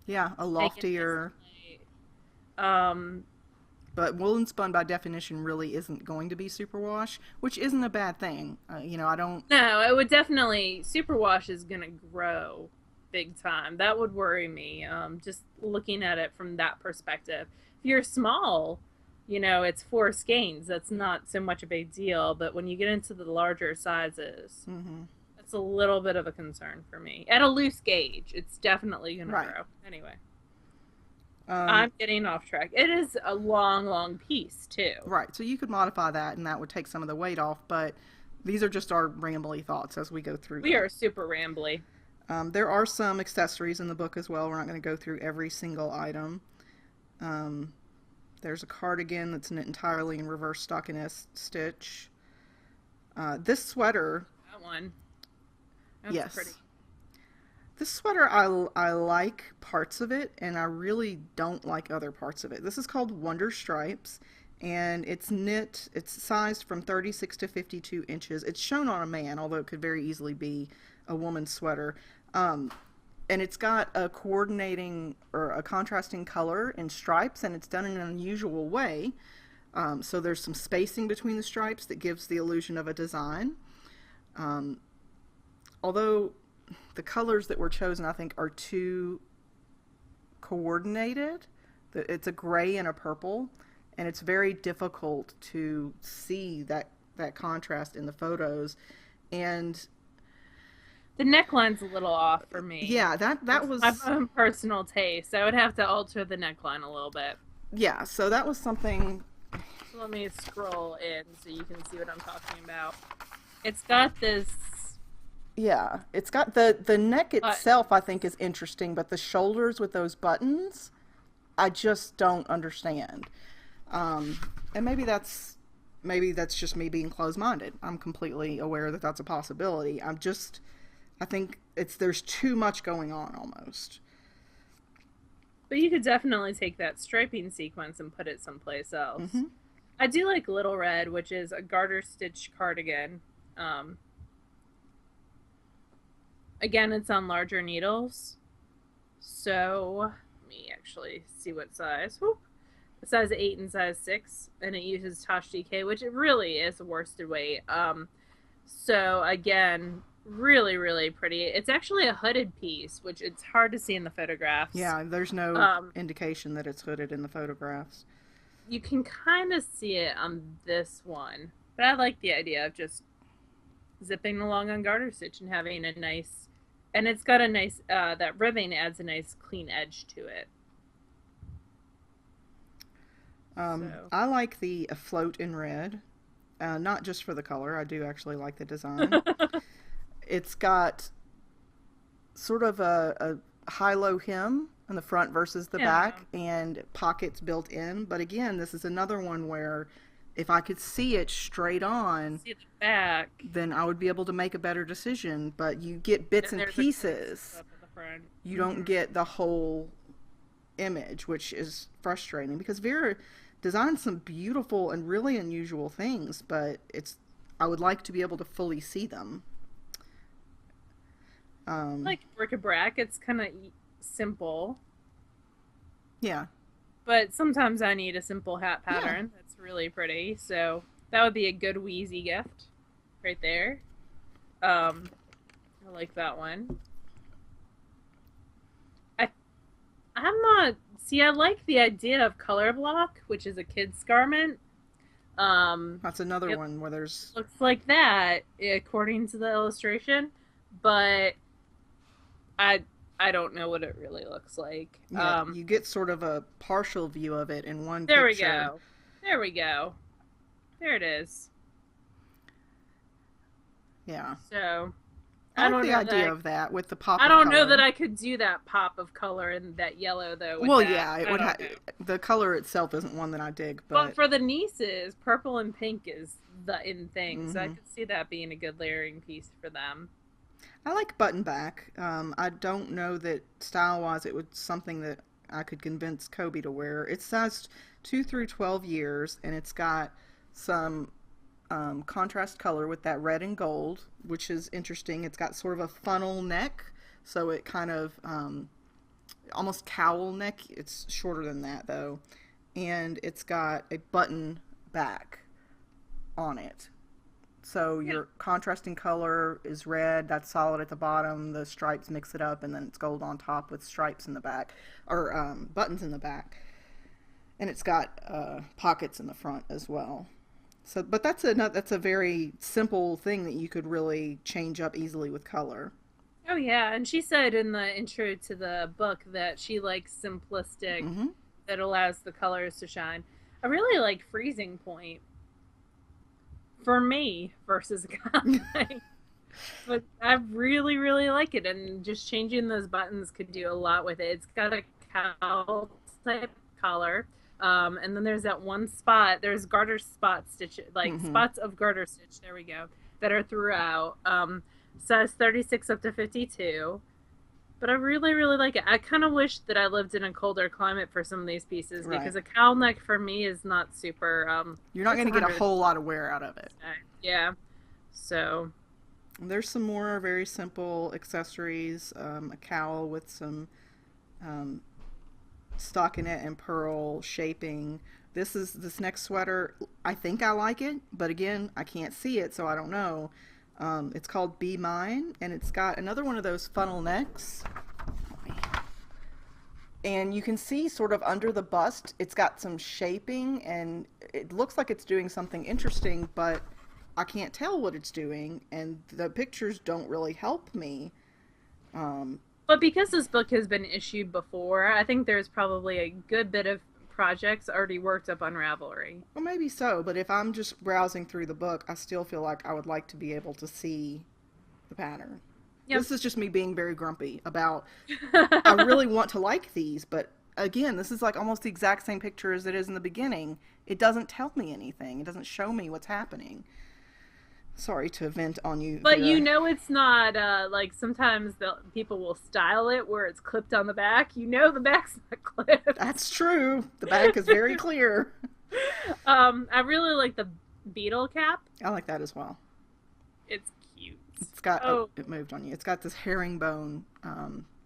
S2: Yeah, a
S1: Make it nice
S2: loftier.
S1: and light.
S2: But woolen spun by definition really isn't going to be superwash, which isn't a bad thing. I don't.
S1: No, it would definitely superwash is gonna grow big time. That would worry me. Just looking at it from that perspective. If you're small, it's four skeins. That's not so much a big deal. But when you get into the larger sizes,
S2: Hmm.
S1: that's a little bit of a concern for me. At a loose gauge, it's definitely gonna
S2: Right.
S1: grow. Anyway,
S2: Um,
S1: I'm getting off track. It is a long, long piece too.
S2: right. So you could modify that, and that would take some of the weight off. But these are just our rambly thoughts as we go through
S1: We
S2: them.
S1: are super rambly.
S2: There are some accessories in the book as well. We're not going to go through every single item. Um, there's a cardigan that's knit entirely in reverse stockinette stitch. This sweater,
S1: That one. That's pretty.
S2: yes, this sweater I like parts of it, and I really don't like other parts of it. This is called Wonder Stripes, and it's sized from 36 to 52 inches. It's shown on a man, although it could very easily be a woman's sweater. Um, and it's got a coordinating or a contrasting color in stripes, and it's done in an unusual way. So there's some spacing between the stripes that gives the illusion of a design. Um, Although the colors that were chosen, I think, are too coordinated. It's a gray and a purple, and it's very difficult to see that contrast in the photos. And
S1: The neckline's a little off for me.
S2: yeah, that
S1: That's my
S2: was
S1: own personal taste. I would have to alter the neckline a little bit.
S2: yeah. So that was something.
S1: So let me scroll in so you can see what I'm talking about. It's got this
S2: Yeah, it's got the neck
S1: button.
S2: itself. I think is interesting, but the shoulders with those buttons, I just don't understand. Um, and maybe that's just me being closed-minded. I'm completely aware that that's a possibility. I think there's too much going on almost.
S1: But you could definitely take that striping sequence and put it someplace else.
S2: Hmm.
S1: I do like Little Red, which is a garter stitch cardigan. Um, Again, it's on larger needles. So let me actually see what size. Whoop. Size 8 and size 6, and it uses Tosh DK, which it really is a worsted weight. So again, really, really pretty. It's actually a hooded piece, which it's hard to see in the photographs.
S2: Yeah, there's no
S1: Um,
S2: indication that it's hooded in the photographs.
S1: you can kind of see it on this one, but I like the idea of just zipping along on garter stitch and having a nice, and it's got a nice, that ribbing adds a nice clean edge to it. So
S2: I like the afloat in red, not just for the color. I do actually like the design. It's got sort of a high-low hem on the front versus the
S1: yeah,
S2: back, and pockets built in. But again, this is another one where if I could see it straight on,
S1: see the back.
S2: then I would be able to make a better decision. But you get bits
S1: And
S2: and
S1: there's a close
S2: pieces.
S1: up of the front.
S2: You don't
S1: Mm-hmm.
S2: get the whole image, which is frustrating because Vera designed some beautiful and really unusual things, but I would like to be able to fully see them. Um,
S1: Like bric-a-brac, it's kind of simple,
S2: yeah,
S1: but sometimes I need a simple hat
S2: yeah.
S1: pattern that's really pretty. So that would be a good Wheezy gift right there. Um, I like that one. I I'm not see. I like the idea of color block, which is a kid's garment.
S2: That's another
S1: It
S2: one where there's
S1: looks like that according to the illustration, but I I don't know what it really looks like.
S2: yeah, you get sort of a partial view of it in one
S1: There we
S2: picture.
S1: go. There we go. There it is.
S2: Yeah.
S1: So
S2: I
S1: I
S2: like
S1: don't
S2: the
S1: know that
S2: idea of that with the pop
S1: I
S2: of
S1: don't know that
S2: color.
S1: I could do that pop of color and that yellow though with
S2: Well,
S1: that.
S2: yeah, it
S1: I
S2: would
S1: don't know.
S2: the color itself isn't one that I dig,
S1: But
S2: but
S1: for the nieces, purple and pink is the in thing, so I
S2: hmm
S1: could see that being a good layering piece for them.
S2: I like button back. I don't know that style wise it was something that I could convince Kobe to wear. It's sized 2 through 12 years, and it's got some contrast color with that red and gold, which is interesting. It's got sort of a funnel neck, so it kind of almost cowl neck. It's shorter than that though, and it's got a button back on it. So
S1: Yeah.
S2: your contrasting color is red, that's solid at the bottom. The stripes mix it up, and then it's gold on top with stripes in the back, or buttons in the back. And it's got pockets in the front as well. So, but that's a very simple thing that you could really change up easily with color.
S1: Oh yeah, and she said in the intro to the book that she likes simplistic
S2: Mm-hmm.
S1: that allows the colors to shine. I really like freezing point for me versus a guy. But I really, really like it, and just changing those buttons could do a lot with it. It's got a cowl type collar, and then there's that one spot. There's garter spot stitch, like
S2: Mm-hmm.
S1: spots of garter stitch. There we go. That are throughout. Size 36 up to 52. But I really, really like it. I kind of wish that I lived in a colder climate for some of these pieces
S2: Right.
S1: because a cowl neck for me is not super.
S2: You're not
S1: It's
S2: going to get a
S1: 100.
S2: whole lot of wear out of it.
S1: Yeah. So
S2: There's some more very simple accessories, a cowl with some um, stockinette and pearl shaping. This next sweater. I think I like it, but again, I can't see it, so I don't know. It's called Be Mine, and it's got another one of those funnel necks. And you can see sort of under the bust, it's got some shaping, and it looks like it's doing something interesting, but I can't tell what it's doing, and the pictures don't really help me. Um,
S1: but because this book has been issued before, I think there's probably a good bit of projects already worked up on Ravelry.
S2: well, maybe so, but if I'm just browsing through the book, I still feel like I would like to be able to see the pattern.
S1: Yep.
S2: This is just me being very grumpy about, I really want to like these, but again, this is like almost the exact same picture as it is in the beginning. It doesn't tell me anything, it doesn't show me what's happening. Sorry to vent on you,
S1: But you
S2: Vera.
S1: know it's not like sometimes people will style it where it's clipped on the back. You know the back's not clipped.
S2: That's true. The back is very clear.
S1: I really like the beetle cap.
S2: I like that as well.
S1: It's cute.
S2: It's got, oh,
S1: Oh,
S2: it moved on you. It's got this herringbone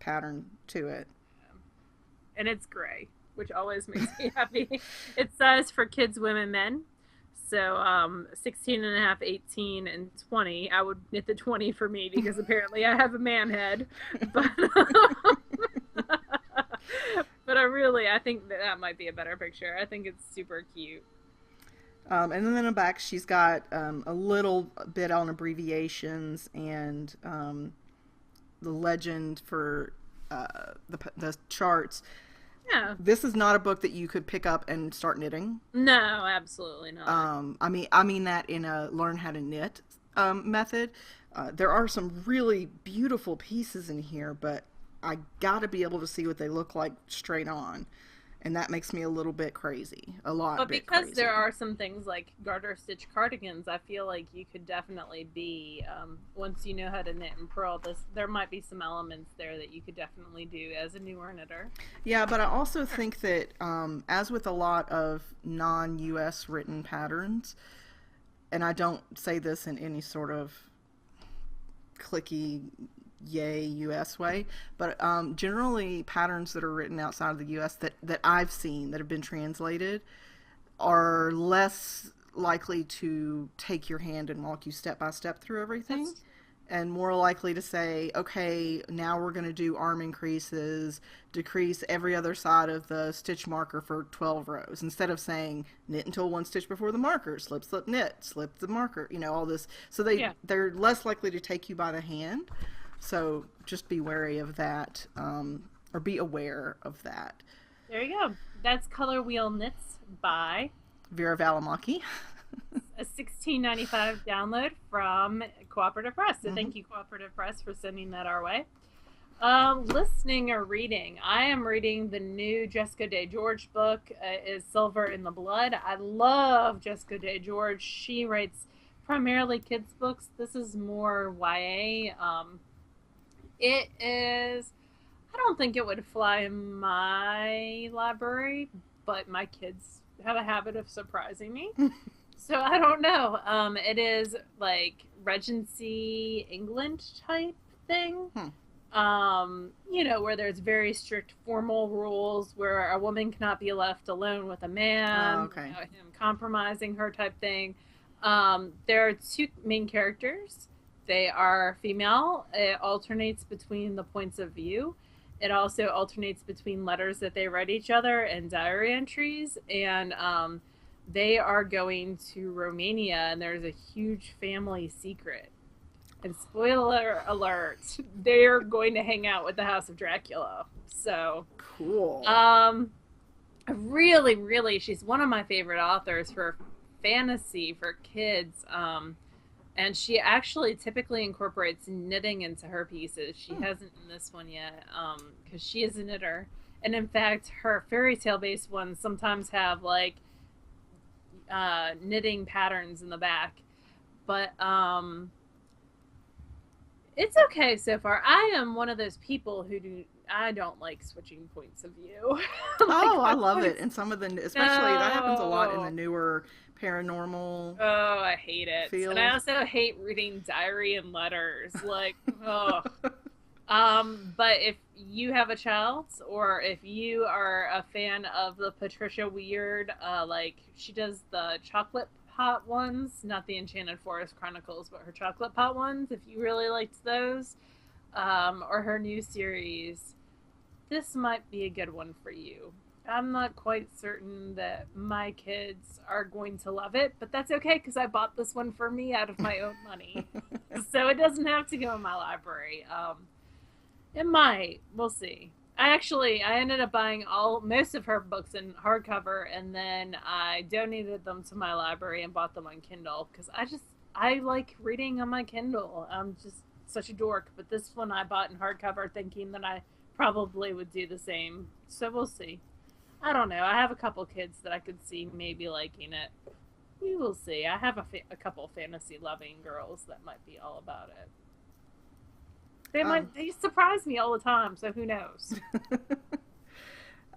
S2: pattern to it.
S1: and it's gray, which always makes me happy. It's sized for kids, women, men. So 16 and a half, 18, and 20. I would knit the 20 for me because apparently I have a man head. But but I think that might be a better picture. I think it's super cute.
S2: And then in the back, she's got a little bit on abbreviations and the legend for the charts.
S1: Yeah.
S2: This is not a book that you could pick up and start knitting.
S1: No, absolutely not.
S2: I mean that in a learn how to knit method. There are some really beautiful pieces in here, but I gotta be able to see what they look like straight on, and that makes me a little bit crazy, a lot.
S1: But
S2: bit
S1: because
S2: crazy.
S1: there are some things like garter stitch cardigans, I feel like you could definitely be once you know how to knit and purl. There might be some elements there that you could definitely do as a newer knitter.
S2: Yeah, but I also think that as with a lot of non-U.S. written patterns, and I don't say this in any sort of clicky yay US way, but generally patterns that are written outside of the US that I've seen that have been translated are less likely to take your hand and walk you step by step through everything.
S1: That's
S2: And more likely to say, okay, now we're going to do arm increases, decrease every other side of the stitch marker for 12 rows, instead of saying knit until one stitch before the marker, slip, slip, knit, slip the marker, all this. So
S1: yeah.
S2: they're less likely to take you by the hand. So just be wary of that, or be aware of that.
S1: There you go. That's Color Wheel Knits by
S2: Veera Valimaki.
S1: a 16.95 download from Cooperative Press. So
S2: Mm-hmm.
S1: thank you, Cooperative Press, for sending that our way. Listening or reading? I am reading the new Jessica Day George book. Is Silver in the Blood. I love Jessica Day George. She writes primarily kids books. This is more YA. It is. I don't think it would fly in my library, but my kids have a habit of surprising me. So I don't know. It is like Regency England type thing.
S2: Hmm.
S1: Where there's very strict formal rules where a woman cannot be left alone with a man
S2: Oh, okay.
S1: without him compromising her type thing. There are two main characters. They are female. It alternates between the points of view. It also alternates between letters that they write each other and diary entries. And they are going to Romania, and there's a huge family secret. And spoiler alert, they're going to hang out with the House of Dracula. So,
S2: Cool.
S1: really, really, she's one of my favorite authors for fantasy for kids. And she actually typically incorporates knitting into her pieces. She hasn't in this one yet, because she is a knitter. And in fact, her fairy tale based ones sometimes have like knitting patterns in the back. But it's okay so far. I am one of those people who I don't like switching points of view.
S2: Oh, I love it. And some of the, especially that happens a lot in the
S1: No.
S2: newer paranormal
S1: Oh, I hate it. And
S2: field.
S1: I also hate reading diary and letters. Like, oh. But if you have a child, or if you are a fan of the Patricia Weird, like she does the chocolate pot ones, not the Enchanted Forest Chronicles, but her chocolate pot ones. If you really liked those, or her new series, this might be a good one for you. I'm not quite certain that my kids are going to love it, but that's okay because I bought this one for me out of my own money. So it doesn't have to go in my library. It might. We'll see. I ended up buying most of her books in hardcover, and then I donated them to my library and bought them on Kindle because I like reading on my Kindle. I'm just such a dork. But this one I bought in hardcover, thinking that I probably would do the same. So we'll see. I don't know. I have a couple kids that I could see maybe liking it. We will see. I have a couple fantasy loving girls that might be all about it. They surprise me all the time, so who knows?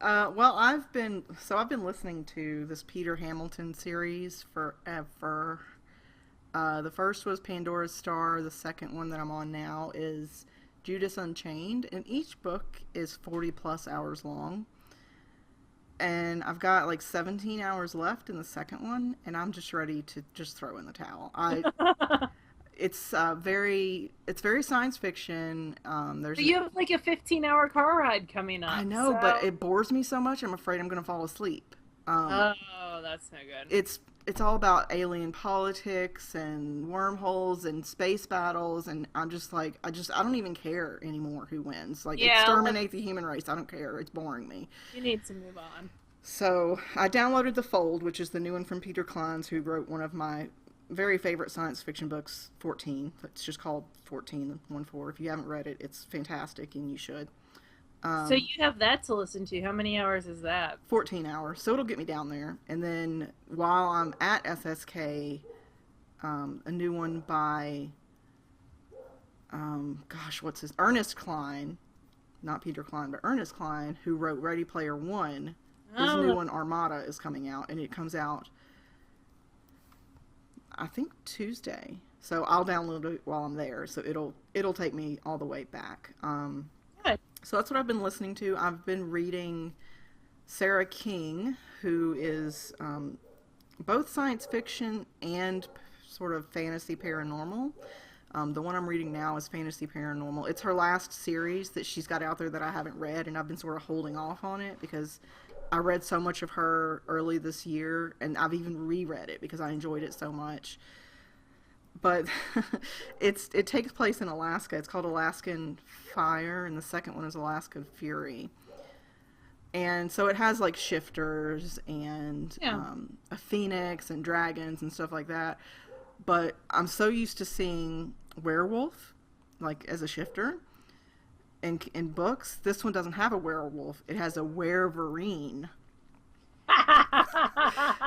S2: Well, I've been listening to this Peter Hamilton series forever. The first was Pandora's Star. The second one that I'm on now is Judas Unchained, and each book is 40 plus hours long. And I've got like 17 hours left in the second one, and I'm just ready to just throw in the towel. It's very science fiction.
S1: But you have like a 15-hour car ride coming
S2: I
S1: up,
S2: know,
S1: so.
S2: but it bores me so much. I'm afraid I'm going to fall asleep.
S1: Oh, that's no good.
S2: It's all about alien politics and wormholes and space battles, and I'm just like I don't even care anymore who wins. Like
S1: Yeah,
S2: exterminate the human race. I don't care. It's boring me.
S1: you need to move on.
S2: So I downloaded The Fold, which is the new one from Peter Clines, who wrote one of my very favorite science fiction books, 14. It's just called 14, 1-4. If you haven't read it, it's fantastic and you should.
S1: So you have that to listen to. How many hours is that?
S2: 14 hours, so it'll get me down there. And then while I'm at SSK, a new one by, what's his, Ernest Cline, not Peter Cline, but Ernest Cline, who wrote Ready Player One. His new one, Armada, is coming out, and it comes out, I think, Tuesday. So I'll download it while I'm there. So it'll take me all the way back.
S1: Good.
S2: So that's what I've been listening to. I've been reading Sarah King, who is both science fiction and sort of fantasy paranormal. The one I'm reading now is Fantasy Paranormal. It's her last series that she's got out there that I haven't read, and I've been sort of holding off on it because I read so much of her early this year, and I've even reread it because I enjoyed it so much. But it takes place in Alaska. It's called Alaskan Fire, and the second one is Alaskan Fury. And so it has like shifters and
S1: Yeah.
S2: a phoenix and dragons and stuff like that. But I'm so used to seeing werewolf, like as a shifter in books. This one doesn't have a werewolf. It has a wereverine.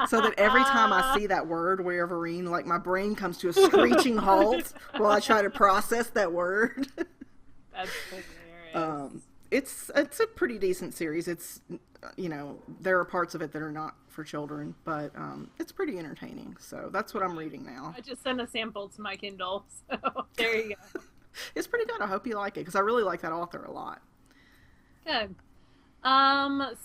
S2: So that every time I see that word, wereverine, like my brain comes to a screeching halt while I try to process that word.
S1: That's hilarious.
S2: It's a pretty decent series. It's, you know, there are parts of it that are not for children, but it's pretty entertaining. So that's what I'm reading now.
S1: I just sent a sample to my Kindle, so there you go.
S2: It's pretty good. I hope you like it because I really like that author a lot.
S1: Good.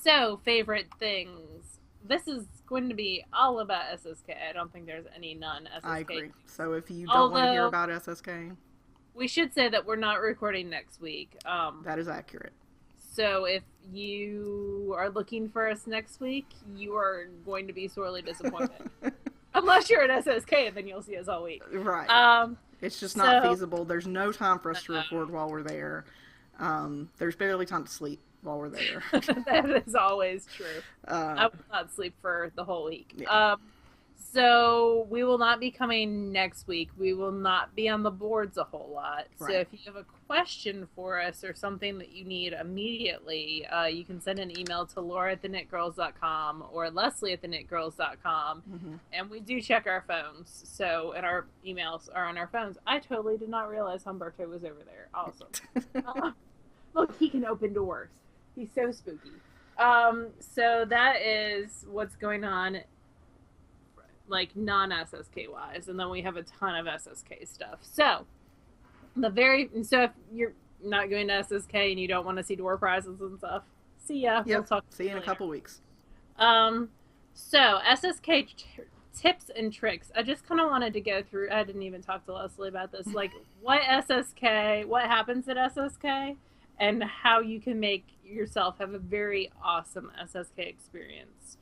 S1: So favorite things. This is going to be all about SSK. I don't think there's any non-SSK.
S2: I agree. So if you don't want to hear about SSK,
S1: we should say that we're not recording next week.
S2: that is accurate.
S1: So if you are looking for us next week, you are going to be sorely disappointed. Unless you're at SSK, then you'll see us all week.
S2: Right. It's just not feasible. There's no time for us to record while we're there. There's barely time to sleep while we're there.
S1: That is always true. I will not sleep for the whole week.
S2: Yeah.
S1: So we will not be coming next week. We will not be on the boards a whole lot.
S2: Right.
S1: So if you have a question for us or something that you need immediately, you can send an email to Laura@TheKnitGirls.com or Leslie@TheKnitGirls.com.
S2: Mm-hmm.
S1: And we do check our phones. So, and our emails are on our phones. I totally did not realize Humberto was over there. Awesome. Look, he can open doors. He's so spooky. So that is what's going on, like non-SSK wise, and then we have a ton of SSK stuff. So if you're not going to SSK and you don't want to see door prizes and stuff, see ya.
S2: Yep.
S1: We'll talk.
S2: See you in a couple weeks.
S1: So SSK tips and tricks. I just kind of wanted to go through. I didn't even talk to Leslie about this. Like what happens at SSK, and how you can make yourself have a very awesome SSK experience.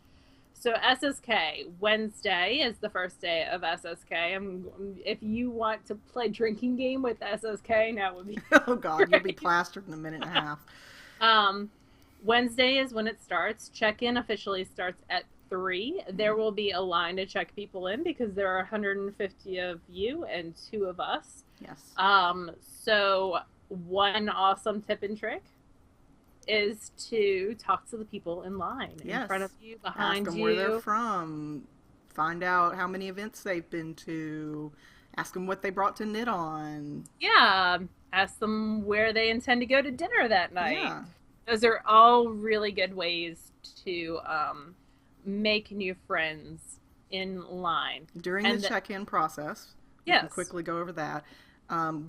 S1: So SSK, Wednesday is the first day of SSK. If you want to play drinking game with SSK, now would be
S2: Oh God, great. You'll be plastered in a minute and a half.
S1: Wednesday is when it starts. Check-in officially starts at 3. There will be a line to check people in because there are 150 of you and 2 of us.
S2: Yes.
S1: So one awesome tip and trick is to talk to the people in line, in front of you, behind you.
S2: Ask them where they're from. Find out how many events they've been to. Ask them what they brought to knit on.
S1: Yeah. Ask them where they intend to go to dinner that night.
S2: Yeah.
S1: Those are all really good ways to make new friends in line.
S2: During the check-in process, we can quickly go over that.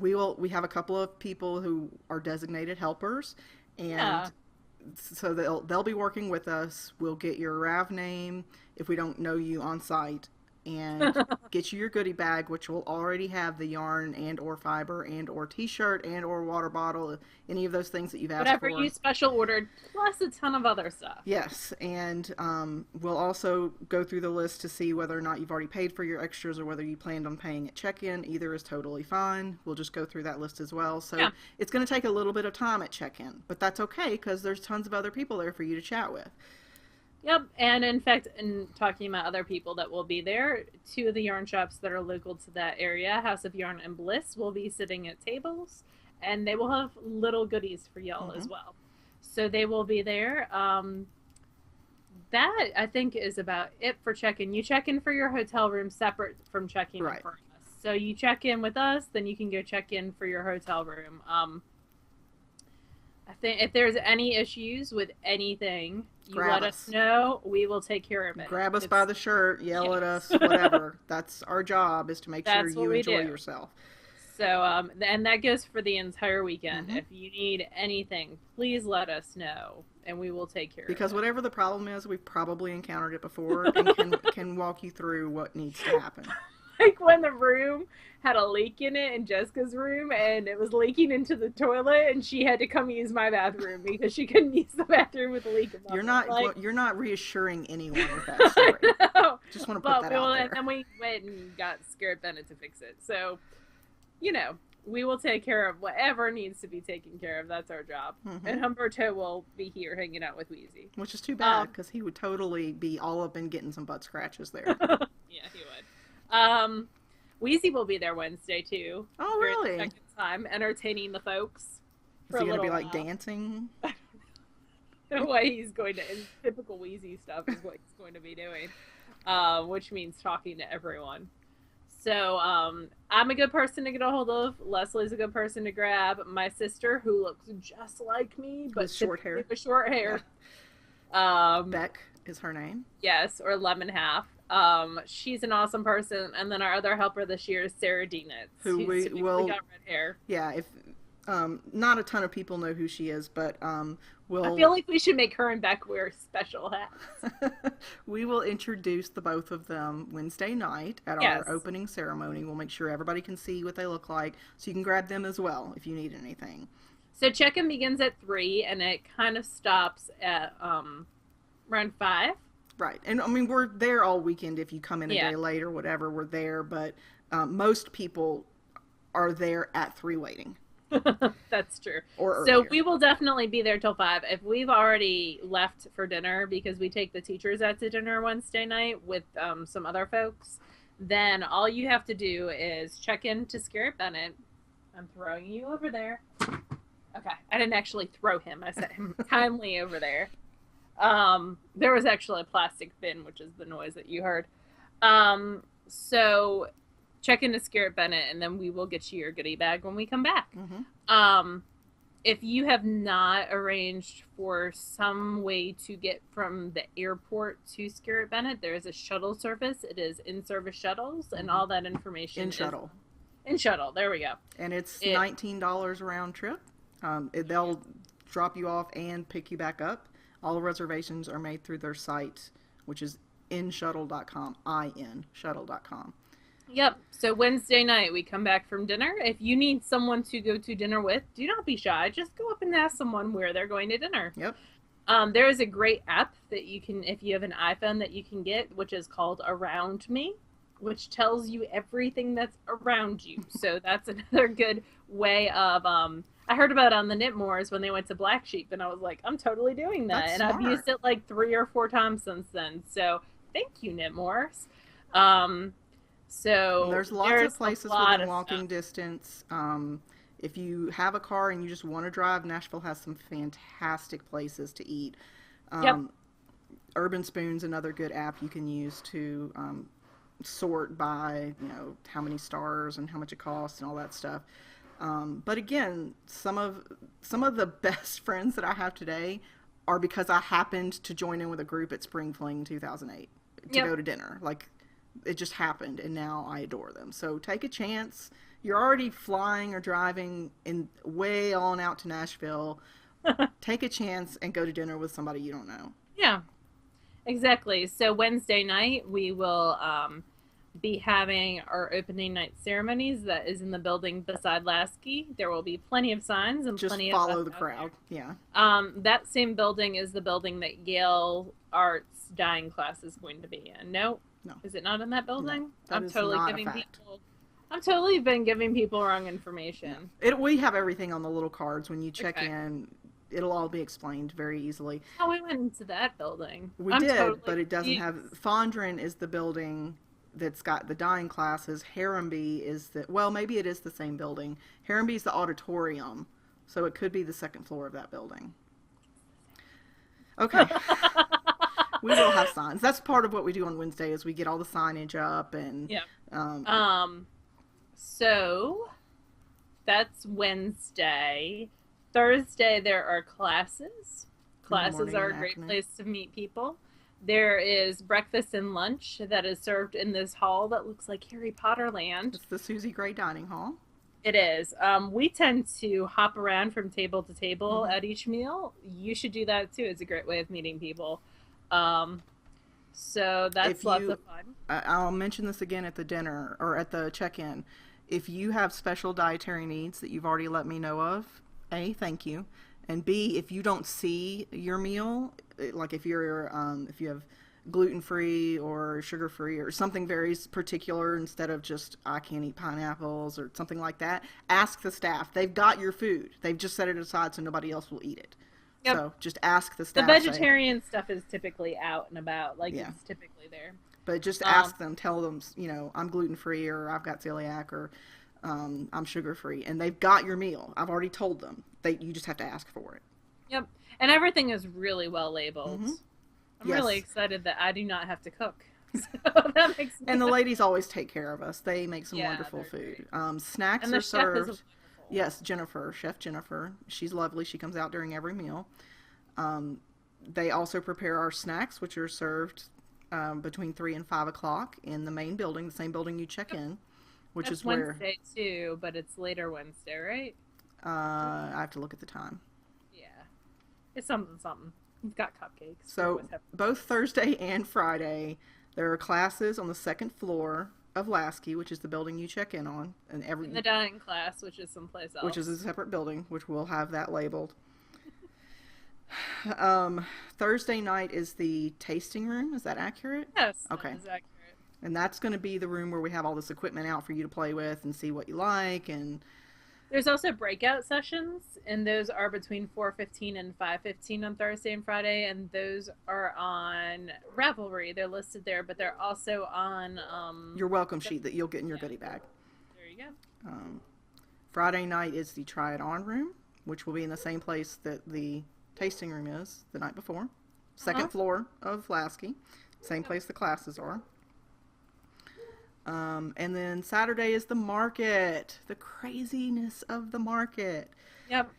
S2: We have a couple of people who are designated helpers, and so they'll be working with us. We'll get your RAV name if we don't know you on site, and get you your goodie bag, which will already have the yarn and or fiber and or t-shirt and or water bottle, any of those things that you've asked for.
S1: Whatever you special ordered, plus a ton of other stuff.
S2: Yes, and we'll also go through the list to see whether or not you've already paid for your extras or whether you planned on paying at check-in. Either is totally fine. We'll just go through that list as well. So it's going to take a little bit of time at check-in, but that's okay because there's tons of other people there for you to chat with.
S1: Yep, and in fact, in talking about other people that will be there, 2 of the yarn shops that are local to that area, House of Yarn and Bliss, will be sitting at tables, and they will have little goodies for y'all as well. So they will be there. That, I think, is about it for check-in. You check in for your hotel room separate from checking in for us. So you check in with us, then you can go check in for your hotel room. I think if there's any issues with anything, you let us know. We will take care of it.
S2: Grab us by the shirt, yell at us, whatever. That's our job, is to make sure you enjoy yourself.
S1: So, and that goes for the entire weekend. If you need anything, please let us know, and we will take care of it.
S2: Because whatever the problem is, we've probably encountered it before, and can walk you through what needs to happen.
S1: Like when the room had a leak in it in Jessica's room, and it was leaking into the toilet, and she had to come use my bathroom because she couldn't use the bathroom with a leak.
S2: You're not reassuring anyone with that story.
S1: No,
S2: just want to put that out there.
S1: And then we went and got Scared Bennett to fix it. So, we will take care of whatever needs to be taken care of. That's our job. And Humberto will be here hanging out with Wheezy.
S2: Which is too bad, because he would totally be all up in getting some butt scratches there.
S1: Yeah, he would. Wheezy will be there Wednesday too.
S2: Oh, really?
S1: Second time, entertaining the folks.
S2: Is he going to be like dancing?
S1: The way he's going to, in typical Wheezy stuff is what he's going to be doing, which means talking to everyone. So I'm a good person to get a hold of. Leslie's a good person to grab. My sister, who looks just like me, but
S2: with short hair.
S1: With short hair.
S2: Yeah. Beck is her name.
S1: Yes, or Lemon Half. She's an awesome person. And then our other helper this year is Sarah Dienitz,
S2: who we will
S1: got red hair.
S2: Yeah, if not a ton of people know who she is, but
S1: I feel like we should make her and Beck wear special hats.
S2: We will introduce the both of them Wednesday night at our opening ceremony. We'll make sure everybody can see what they look like, so you can grab them as well if you need anything.
S1: So check-in begins at 3, and it kind of stops at around 5.
S2: Right, and I mean, we're there all weekend. If you come in a day late or whatever, we're there, but most people are there at 3 waiting.
S1: That's true.
S2: Or
S1: so we will definitely be there till 5. If we've already left for dinner, because we take the teachers out to dinner Wednesday night with some other folks, then all you have to do is check in to Scarrett Bennett. I'm throwing you over there. Okay, I didn't actually throw him. I set him kindly over there. There was actually a plastic bin, which is the noise that you heard. So check into Scarrett Bennett, and then we will get you your goodie bag when we come back. If you have not arranged for some way to get from the airport to Scarrett Bennett, there is a shuttle service. It is in-service shuttles, and all that information
S2: in shuttle.
S1: In shuttle, there we go.
S2: And it's $19 round trip. They'll drop you off and pick you back up. All reservations are made through their site, which is inshuttle.com, inshuttle.com.
S1: Yep. So Wednesday night, we come back from dinner. If you need someone to go to dinner with, do not be shy. Just go up and ask someone where they're going to dinner.
S2: Yep.
S1: There is a great app that you can, if you have an iPhone, that you can get, which is called Around Me, which tells you everything that's around you. So that's another good way of, I heard about it on the Knitmores when they went to Black Sheep, and I was like, I'm totally doing that.
S2: That's
S1: and
S2: smart.
S1: I've used it like 3 or 4 times since then. So thank you, Knitmores. So
S2: there's lots of places within walking distance. If you have a car and you just want to drive, Nashville has some fantastic places to eat. Urban Spoon's another good app you can use to sort by, how many stars and how much it costs and all that stuff. But again, some of the best friends that I have today are because I happened to join in with a group at Spring Fling 2008 to go to dinner. Like, it just happened, and now I adore them. So take a chance. You're already flying or driving way on out to Nashville. Take a chance and go to dinner with somebody you don't know.
S1: Yeah, exactly. So Wednesday night, we will be having our opening night ceremonies. That is in the building beside Lasky. There will be plenty of signs and
S2: just
S1: plenty
S2: follow
S1: of
S2: the crowd. Yeah.
S1: That same building is the building that Yale Arts dyeing class is going to be in. No. Is it not in that building?
S2: No,
S1: I'm totally been giving people wrong information.
S2: Yeah. We have everything on the little cards when you check in. It'll all be explained very easily.
S1: Oh, we went into that building.
S2: We did, but it doesn't have. Fondren is the building that's got the dyeing classes. Harrenby is maybe it is the same building. Harrenby is the auditorium, so it could be the second floor of that building. Okay. We will have signs. That's part of what we do on Wednesday is we get all the signage up and
S1: so that's Wednesday. Thursday there are classes. Classes are a great place to meet people. There is breakfast and lunch that is served in this hall that looks like Harry Potter land.
S2: It's the Susie Gray Dining Hall.
S1: It is. We tend to hop around from table to table at each meal. You should do that too. It's a great way of meeting people. So that's lots of fun.
S2: I'll mention this again at the dinner or at the check-in. If you have special dietary needs that you've already let me know of, A, thank you. And B, if you don't see your meal, like if you have gluten-free or sugar-free or something very particular instead of just I can't eat pineapples or something like that, ask the staff. They've got your food. They've just set it aside so nobody else will eat it.
S1: Yep.
S2: So just ask the
S1: The
S2: staff. Say,
S1: vegetarian stuff is typically out and about. Like,
S2: yeah.
S1: it's typically there.
S2: But just
S1: Um,
S2: ask them, tell them, I'm gluten-free or I've got celiac or I'm sugar-free. And they've got your meal. I've already told them. You just have to ask for it.
S1: yep. And everything is really well labeled.
S2: Mm-hmm.
S1: I'm
S2: Yes.
S1: really excited that I do not have to cook. So that makes me
S2: And the
S1: happy.
S2: ladies always take care of us. They make some
S1: Yeah,
S2: wonderful
S1: they're
S2: food.
S1: great.
S2: Snacks
S1: And
S2: are
S1: the chef is
S2: served.
S1: wonderful.
S2: Yes, Jennifer, Chef Jennifer. She's lovely. She comes out during every meal. Um, they also prepare our snacks, which are served between 3 and 5 o'clock in the main building, the same building you check in, which
S1: That's
S2: is where
S1: Wednesday too, but it's later Wednesday, right?
S2: I have to look at the time.
S1: Yeah. It's something something. You've got cupcakes. We
S2: So
S1: always have
S2: both Thursday and Friday, there are classes on the second floor of Lasky, which is the building you check in on, and
S1: in the dining class, which is someplace else.
S2: which is a separate building, which we'll have that labeled. Thursday night is the tasting room. Is that accurate?
S1: Yes,
S2: Okay.
S1: that is accurate.
S2: And that's going to be the room where we have all this equipment out for you to play with and see what you like. And
S1: There's also breakout sessions, and those are between 4:15 and 5:15 on Thursday and Friday, and those are on Ravelry. They're listed there, but they're also on
S2: your welcome sheet that you'll get in your goodie bag.
S1: There you go.
S2: Friday night is the try it on room, which will be in the same place that the tasting room is the night before. Second floor of Lasky, same place the classes are. And then Saturday is the market, the craziness of the market.
S1: Yep.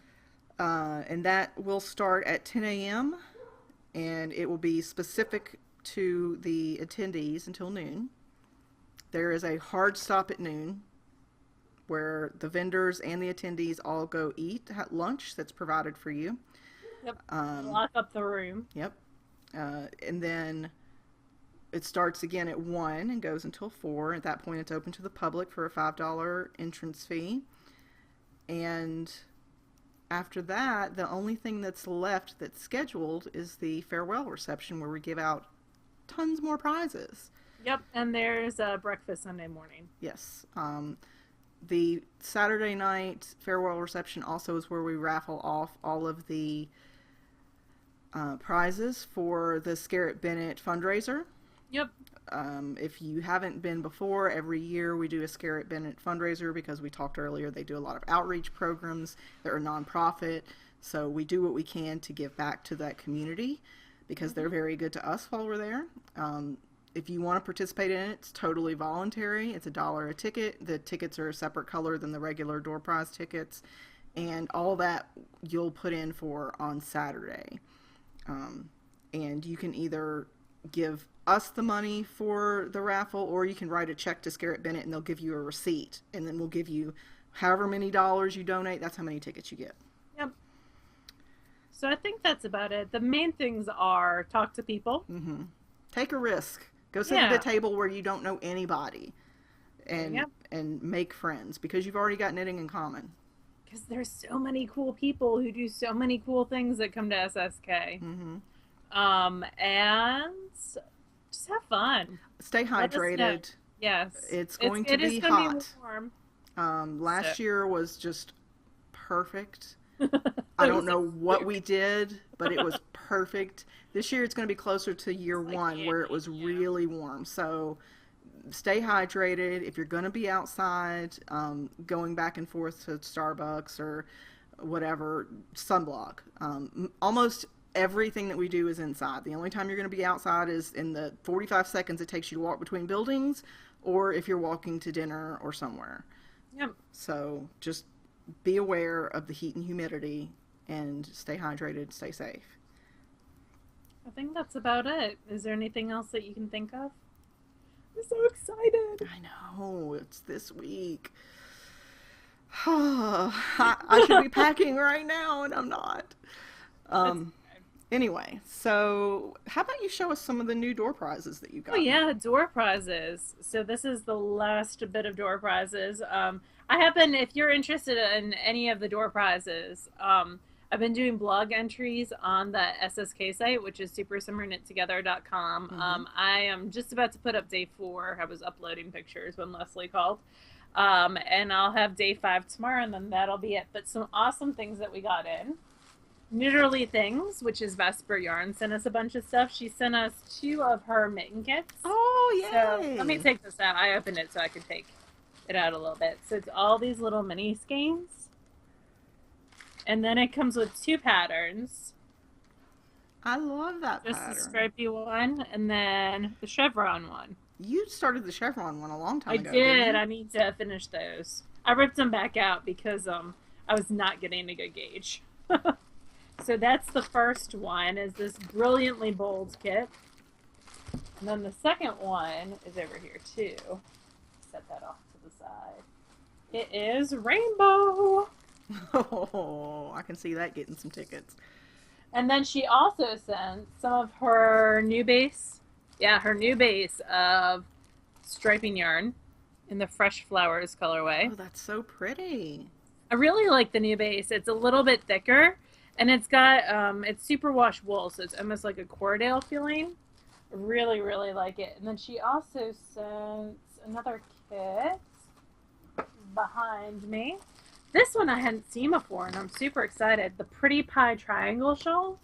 S2: And that will start at 10 a.m. and it will be specific to the attendees until noon. There is a hard stop at noon where the vendors and the attendees all go eat at lunch that's provided for you.
S1: Yep. Lock up the room.
S2: Yep. And then it starts again at 1 and goes until 4. At that point, it's open to the public for a $5 entrance fee. And after that, the only thing that's left that's scheduled is the farewell reception where we give out tons more prizes.
S1: Yep. And there's breakfast Sunday morning.
S2: Yes. The Saturday night farewell reception also is where we raffle off all of the prizes for the Scarrett Bennett fundraiser.
S1: Yep.
S2: If you haven't been before, every year we do a Scarrett Bennett fundraiser because we talked earlier, they do a lot of outreach programs. They're a nonprofit, so we do what we can to give back to that community because they're very good to us while we're there. If you want to participate in it, it's totally voluntary. It's $1 a ticket. The tickets are a separate color than the regular door prize tickets, and all that you'll put in for on Saturday. And you can either give us the money for the raffle, or you can write a check to Scarrett Bennett and they'll give you a receipt, and then we'll give you however many dollars you donate, that's how many tickets you get.
S1: Yep. So I think that's about it. The main things are talk to people.
S2: Mm-hmm. Take a risk. Go sit at a table where you don't know anybody and make friends because you've already got knitting in common.
S1: Because there's so many cool people who do so many cool things that come to SSK.
S2: Mm-hmm.
S1: And just have fun.
S2: Stay hydrated.
S1: Yes.
S2: It's going to be
S1: gonna
S2: hot.
S1: Be warm.
S2: Last year was just perfect. I don't know what we did, but it was perfect. This year it's going to be closer to year one where it was really warm. So stay hydrated. If you're going to be outside, going back and forth to Starbucks or whatever, sunblock. Almost everything that we do is inside. The only time you're going to be outside is in the 45 seconds it takes you to walk between buildings or if you're walking to dinner or somewhere.
S1: Yep.
S2: So just be aware of the heat and humidity and stay hydrated, stay safe.
S1: I think that's about it. Is there anything else that you can think of? I'm so excited.
S2: I know, it's this week. I should be packing right now and I'm not. Anyway, so how about you show us some of the new door prizes that you got?
S1: Oh yeah, door prizes. So this is the last bit of door prizes. I happen, if you're interested in any of the door prizes, I've been doing blog entries on the SSK site, which is supersummerknittogether.com.
S2: Mm-hmm.
S1: I am just about to put up day 4. I was uploading pictures when Leslie called. And I'll have day 5 tomorrow, and then that'll be it. But some awesome things that we got in. Knitterly Things, which is Vesper Yarn, sent us a bunch of stuff. She sent us 2 of her mitten kits.
S2: Oh, yay!
S1: So let me take this out. I opened it so I could take it out a little bit. So it's all these little mini skeins. And then it comes with 2 patterns.
S2: I love that
S1: Just
S2: pattern.
S1: the stripy one and then the chevron one.
S2: You started the chevron one a long time ago.
S1: I did.
S2: Didn't you?
S1: I need to finish those. I ripped them back out because I was not getting a good gauge. So that's the first one, is this brilliantly bold kit. And then the second one is over here too. Set that off to the side. It is rainbow.
S2: Oh, I can see that getting some tickets.
S1: And then she also sent some of her new base. Yeah, her new base of striping yarn in the Fresh Flowers colorway.
S2: Oh, that's so pretty.
S1: I really like the new base. It's a little bit thicker, and it's got it's superwash wool, so it's almost like a Cordale feeling. I really, really like it. And then she also sent another kit behind me. This one I hadn't seen before, and I'm super excited. The Pretty Pie Triangle Shawl.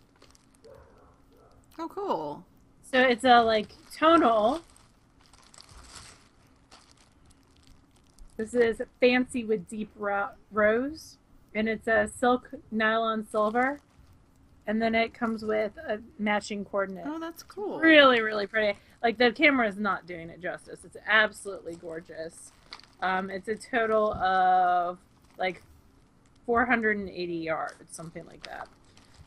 S2: Oh, cool.
S1: So it's a like tonal. This is Fancy with Deep Rose, and it's a silk nylon silver, and then it comes with a matching coordinate.
S2: Oh, that's cool.
S1: Really, really pretty. Like, the camera is not doing it justice. It's absolutely gorgeous. It's a total of like 480 yards, something like that.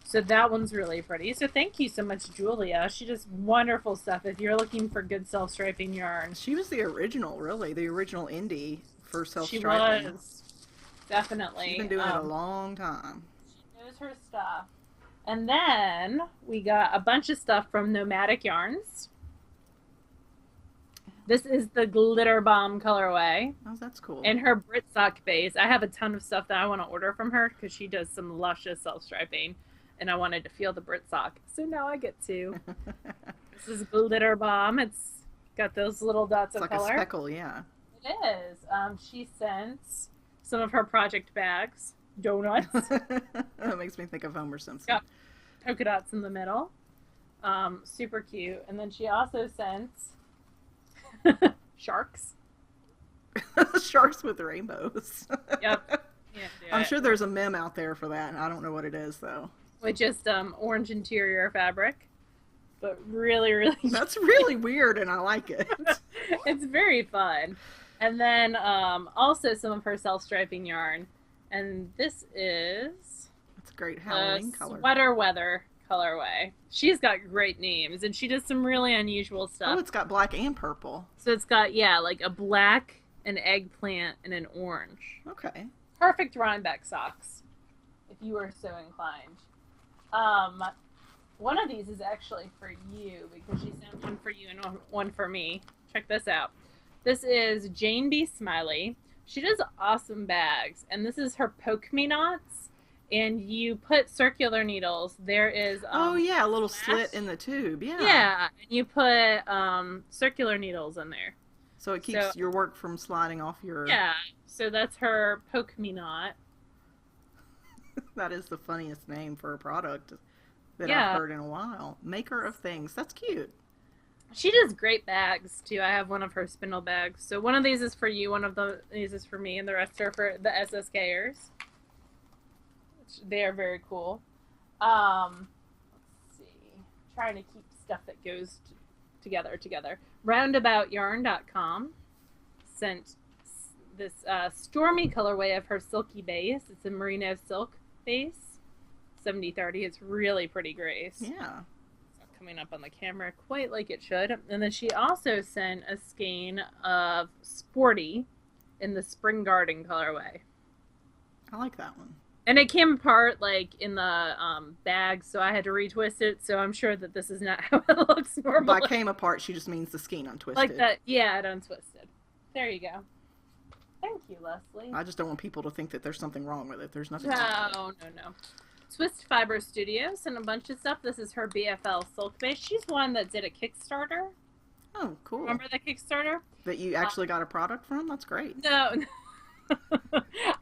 S1: So that one's really pretty. So thank you so much, Julia. She does wonderful stuff. If you're looking for good self-striping yarn,
S2: She was the original, really, the original indie for
S1: she
S2: self-striping.
S1: was definitely.
S2: She's been doing it a long time.
S1: She knows her stuff. And then we got a bunch of stuff from Nomadic Yarns. This is the Glitter Bomb colorway.
S2: Oh, that's cool.
S1: And her Brit Sock base. I have a ton of stuff that I want to order from her because she does some luscious self-striping. And I wanted to feel the Brit Sock. So now I get to. This is Glitter Bomb. It's got those little dots
S2: It's
S1: of
S2: like
S1: color.
S2: a speckle, yeah.
S1: It is. She sent some of her project bags. Donuts.
S2: That makes me think of Homer Simpson.
S1: Got polka dots in the middle. Super cute. And then she also sent sharks.
S2: Sharks with rainbows.
S1: Yep. Can't do
S2: I'm
S1: it.
S2: sure there's a meme out there for that, and I don't know what it is, though.
S1: With just orange interior fabric. But really, really
S2: That's really weird, and I like it.
S1: it's very fun. And then also some of her self-striping yarn. And this is
S2: It's a great Halloween color.
S1: Sweater Weather colorway. She's got great names, and she does some really unusual stuff.
S2: Oh, it's got black and purple.
S1: So it's got, yeah, like a black, an eggplant, and an orange.
S2: Okay.
S1: Perfect Rhinebeck socks, if you were so inclined. One of these is actually for you, because she sent one for you and one for me. Check this out. This is Jane B. Smiley. She does awesome bags, and this is her Poke Me Knots, and you put circular needles. There is
S2: Oh, yeah, a little
S1: glass.
S2: slit in the tube. Yeah.
S1: Yeah, and you put circular needles in there.
S2: So it keeps your work from sliding off your...
S1: Yeah, so that's her Poke Me Knot.
S2: That is the funniest name for a product that
S1: Yeah.
S2: I've heard in a while. Maker of things. That's cute.
S1: She does great bags, too. I have one of her spindle bags. So one of these is for you, one of these is for me, and the rest are for the SSKers. They are very cool. Let's see. Trying to keep stuff that goes together. Roundaboutyarn.com sent this stormy colorway of her silky base. It's a merino silk base. 70/30. It's really pretty, Grace.
S2: Yeah.
S1: It's not coming up on the camera quite like it should. And then she also sent a skein of Sporty in the Spring Garden colorway.
S2: I like that one.
S1: And it came apart like in the bag, so I had to retwist it. So I'm sure that this is not how it looks normally.
S2: By came apart, she just means the skein untwisted.
S1: Like that, yeah, it untwisted. There you go. Thank you, Leslie.
S2: I just don't want people to think that there's something wrong with it. There's nothing wrong with it.
S1: No. Swiss Fiber Studios and a bunch of stuff. This is her BFL Silk Base. She's one that did a Kickstarter.
S2: Oh, cool.
S1: Remember the Kickstarter?
S2: That you actually got a product from? That's great.
S1: No.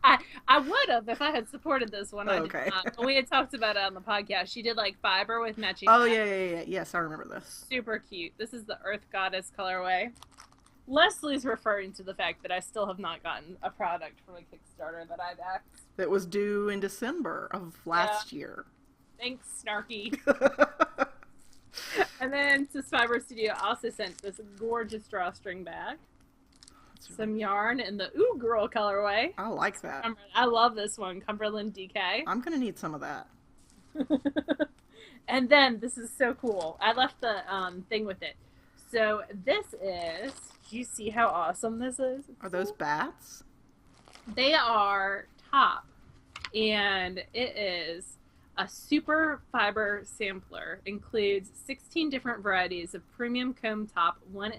S1: I would have if I had supported this one. I
S2: Okay.
S1: did not. We had talked about it on the podcast. She did like fiber with matching.
S2: Oh, yeah. Yes, I remember this.
S1: Super cute. This is the Earth Goddess colorway. Leslie's referring to the fact that I still have not gotten a product from a Kickstarter that I backed.
S2: That was due in December of last year.
S1: Thanks, Snarky. And then Swiss Fiber Studio also sent this gorgeous drawstring bag. Some yarn in the Ooh Girl colorway.
S2: I like that.
S1: I love this one, Cumberland DK.
S2: I'm going to need some of that.
S1: And then, this is so cool. I left the thing with it. So, this is, do you see how awesome this is?
S2: Are those bats?
S1: They are top. And it is a super fiber sampler. Includes 16 different varieties of premium comb top, 1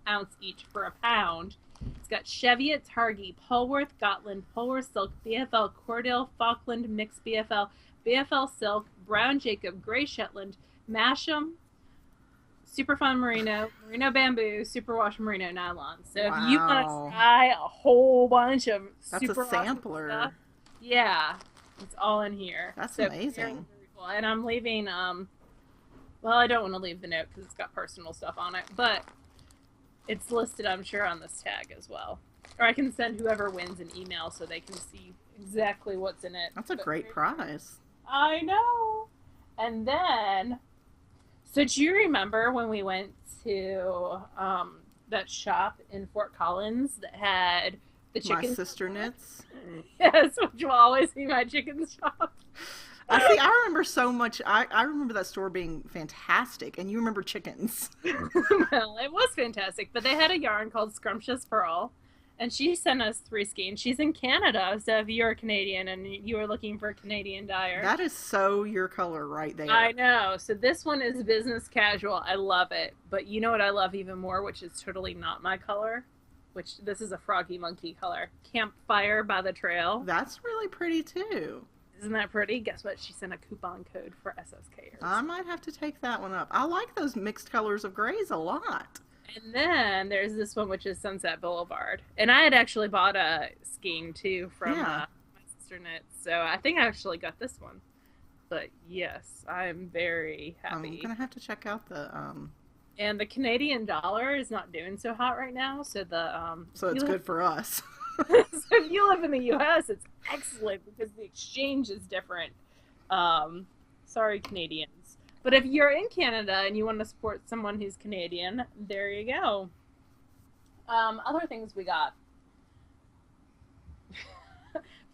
S1: ounce each for £1. It's got Cheviot, Targhee, Polworth, Gotland, Polworth Silk, BFL, Cordell, Falkland, Mixed BFL, BFL Silk, Brown Jacob, Gray Shetland, Masham, Superfine Merino, Merino Bamboo, Superwash Merino Nylon. So if you want to try a whole bunch of
S2: That's a sampler.
S1: Stuff, yeah, it's all in here.
S2: That's amazing.
S1: Very, very cool. And I'm leaving, well, I don't want to leave the note because it's got personal stuff on it, but it's listed, I'm sure, on this tag as well. Or I can send whoever wins an email so they can see exactly what's in it.
S2: That's a great prize.
S1: I know. And then, so do you remember when we went to that shop in Fort Collins that had the chicken?
S2: My sister knits.
S1: Yes, which will always be my chicken shop.
S2: I remember so much. I remember that store being fantastic, and you remember chickens.
S1: Well, it was fantastic, but they had a yarn called Scrumptious Pearl, and she sent us 3 skeins. She's in Canada, so if you're Canadian and you are looking for a Canadian dyer.
S2: That is so your color right there.
S1: I know. So this one is business casual. I love it. But you know what I love even more, which is totally not my color? Which, this is a Froggy Monkey color. Campfire by the Trail.
S2: That's really pretty, too.
S1: Isn't that pretty? Guess what? She sent a coupon code for SSKers.
S2: I might have to take that one up. I like those mixed colors of grays a lot.
S1: And then there's this one, which is Sunset Boulevard. And I had actually bought a skein, too, from my sister knit. So I think I actually got this one. But yes, I'm very happy.
S2: I'm going to have to check out the...
S1: And the Canadian dollar is not doing so hot right now, so the...
S2: So it's good for us.
S1: So if you live in the U.S., it's excellent because the exchange is different. Sorry, Canadians. But if you're in Canada and you want to support someone who's Canadian, there you go. Other things we got.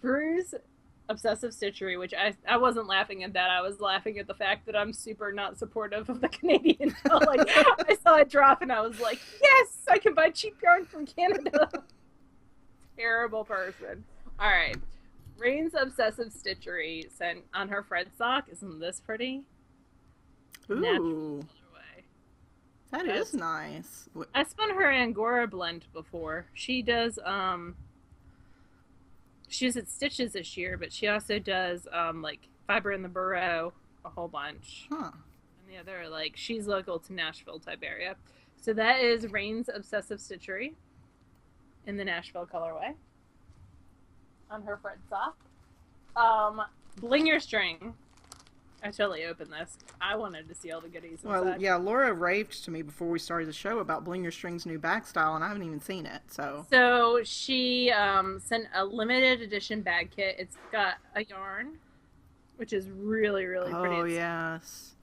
S1: Bruce Obsessive Stitchery, which I wasn't laughing at that. I was laughing at the fact that I'm super not supportive of the Canadian. Like, I saw it drop and I was like, yes, I can buy cheap yarn from Canada. Terrible person. All right. Rain's Obsessive Stitchery sent on her Fred sock. Isn't this pretty?
S2: Ooh. That is nice.
S1: I spun her Angora blend before. She does, she's at Stitches this year, but she also does, like, Fiber in the Burrow, a whole bunch.
S2: Huh.
S1: And the other, like, she's local to Nashville type area. So that is Rain's Obsessive Stitchery in the Nashville colorway on her Fred sock. Bling Your String. I totally opened this. I wanted to see all the goodies inside.
S2: Well, yeah, Laura raved to me before we started the show about Bling Your String's new bag style, and I haven't even seen it, so...
S1: So she sent a limited edition bag kit. It's got a yarn, which is really, really pretty.
S2: Oh, yes.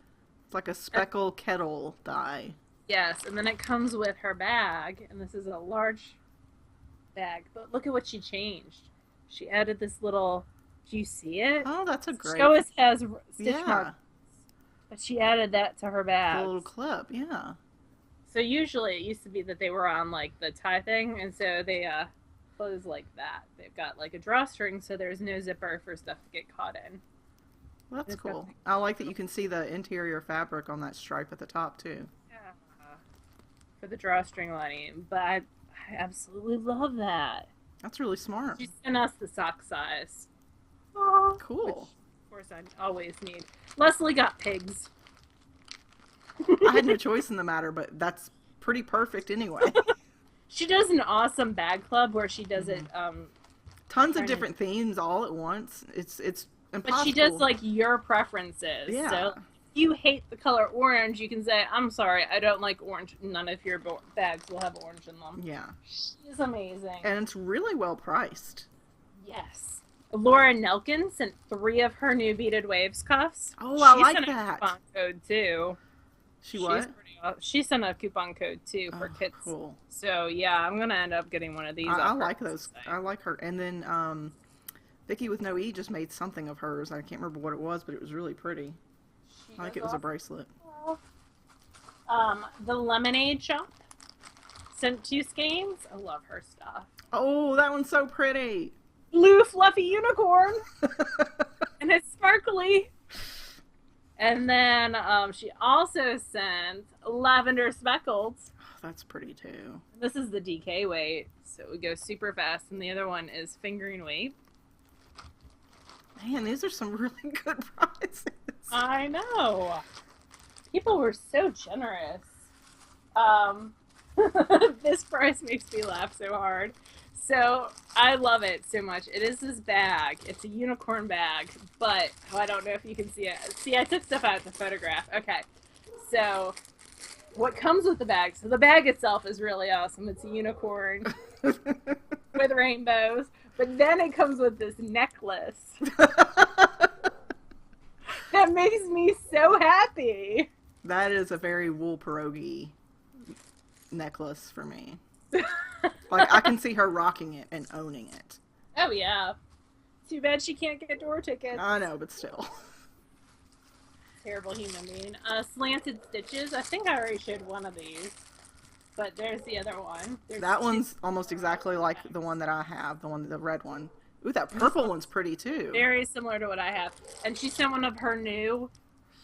S2: It's like a speckle kettle dye.
S1: Yes, and then it comes with her bag, and this is a large bag. But look at what she changed. She added this little... Do you see it?
S2: Oh, that's a great...
S1: She always has stitch marks. But she added that to her bag.
S2: A little clip, yeah.
S1: So usually it used to be that they were on, like, the tie thing, and so they close like that. They've got, like, a drawstring, so there's no zipper for stuff to get caught in.
S2: Well, that's cool. I like that you can see the interior fabric on that stripe at the top, too.
S1: Yeah. For the drawstring lining. But I absolutely love that.
S2: That's really smart.
S1: She sent us the sock size.
S2: Cool.
S1: course, I always need. Leslie got pigs.
S2: I had no choice in the matter, but that's pretty perfect anyway.
S1: She does an awesome bag club where she does it.
S2: Tons of different themes all at once. It's impossible.
S1: But she does like your preferences.
S2: Yeah.
S1: So if you hate the color orange, you can say, "I'm sorry, I don't like orange. None of your bags will have orange in them."
S2: Yeah.
S1: She's amazing.
S2: And it's really well priced.
S1: Yes. Laura Nelkin sent 3 of her new Beaded Waves cuffs.
S2: Oh, I like
S1: sent
S2: that.
S1: A coupon code too.
S2: She what?
S1: She sent a coupon code too for kits.
S2: Cool.
S1: So yeah, I'm gonna end up getting one of these.
S2: I like those. I like her. And then Vicky with no E just made something of hers. I can't remember what it was, but it was really pretty. I think it was a bracelet.
S1: The Lemonade Shop sent 2 skeins. I love her stuff.
S2: Oh, that one's so pretty.
S1: Blue fluffy unicorn. And it's sparkly. And then she also sent lavender speckled.
S2: Oh, that's pretty too.
S1: This is the DK weight, so it would go super fast. And the other one is fingering weight.
S2: Man, these are some really good prices.
S1: I know. People were so generous. This price makes me laugh so hard. So I love it so much. It is this bag. It's a unicorn bag, but I don't know if you can see it. See, I took stuff out to photograph. Okay. So what comes with the bag? So the bag itself is really awesome. It's a unicorn with rainbows. But then it comes with this necklace that makes me so happy.
S2: That is a very wool pierogi necklace for me. Like, I can see her rocking it and owning it.
S1: Oh, yeah. Too bad she can't get door tickets.
S2: I know, but still.
S1: Terrible human being. Slanted Stitches. I think I already showed one of these. But there's the other one.
S2: That one's almost exactly like the one that I have, the red one. Ooh, that purple one's pretty too.
S1: Very similar to what I have. And she sent one of her new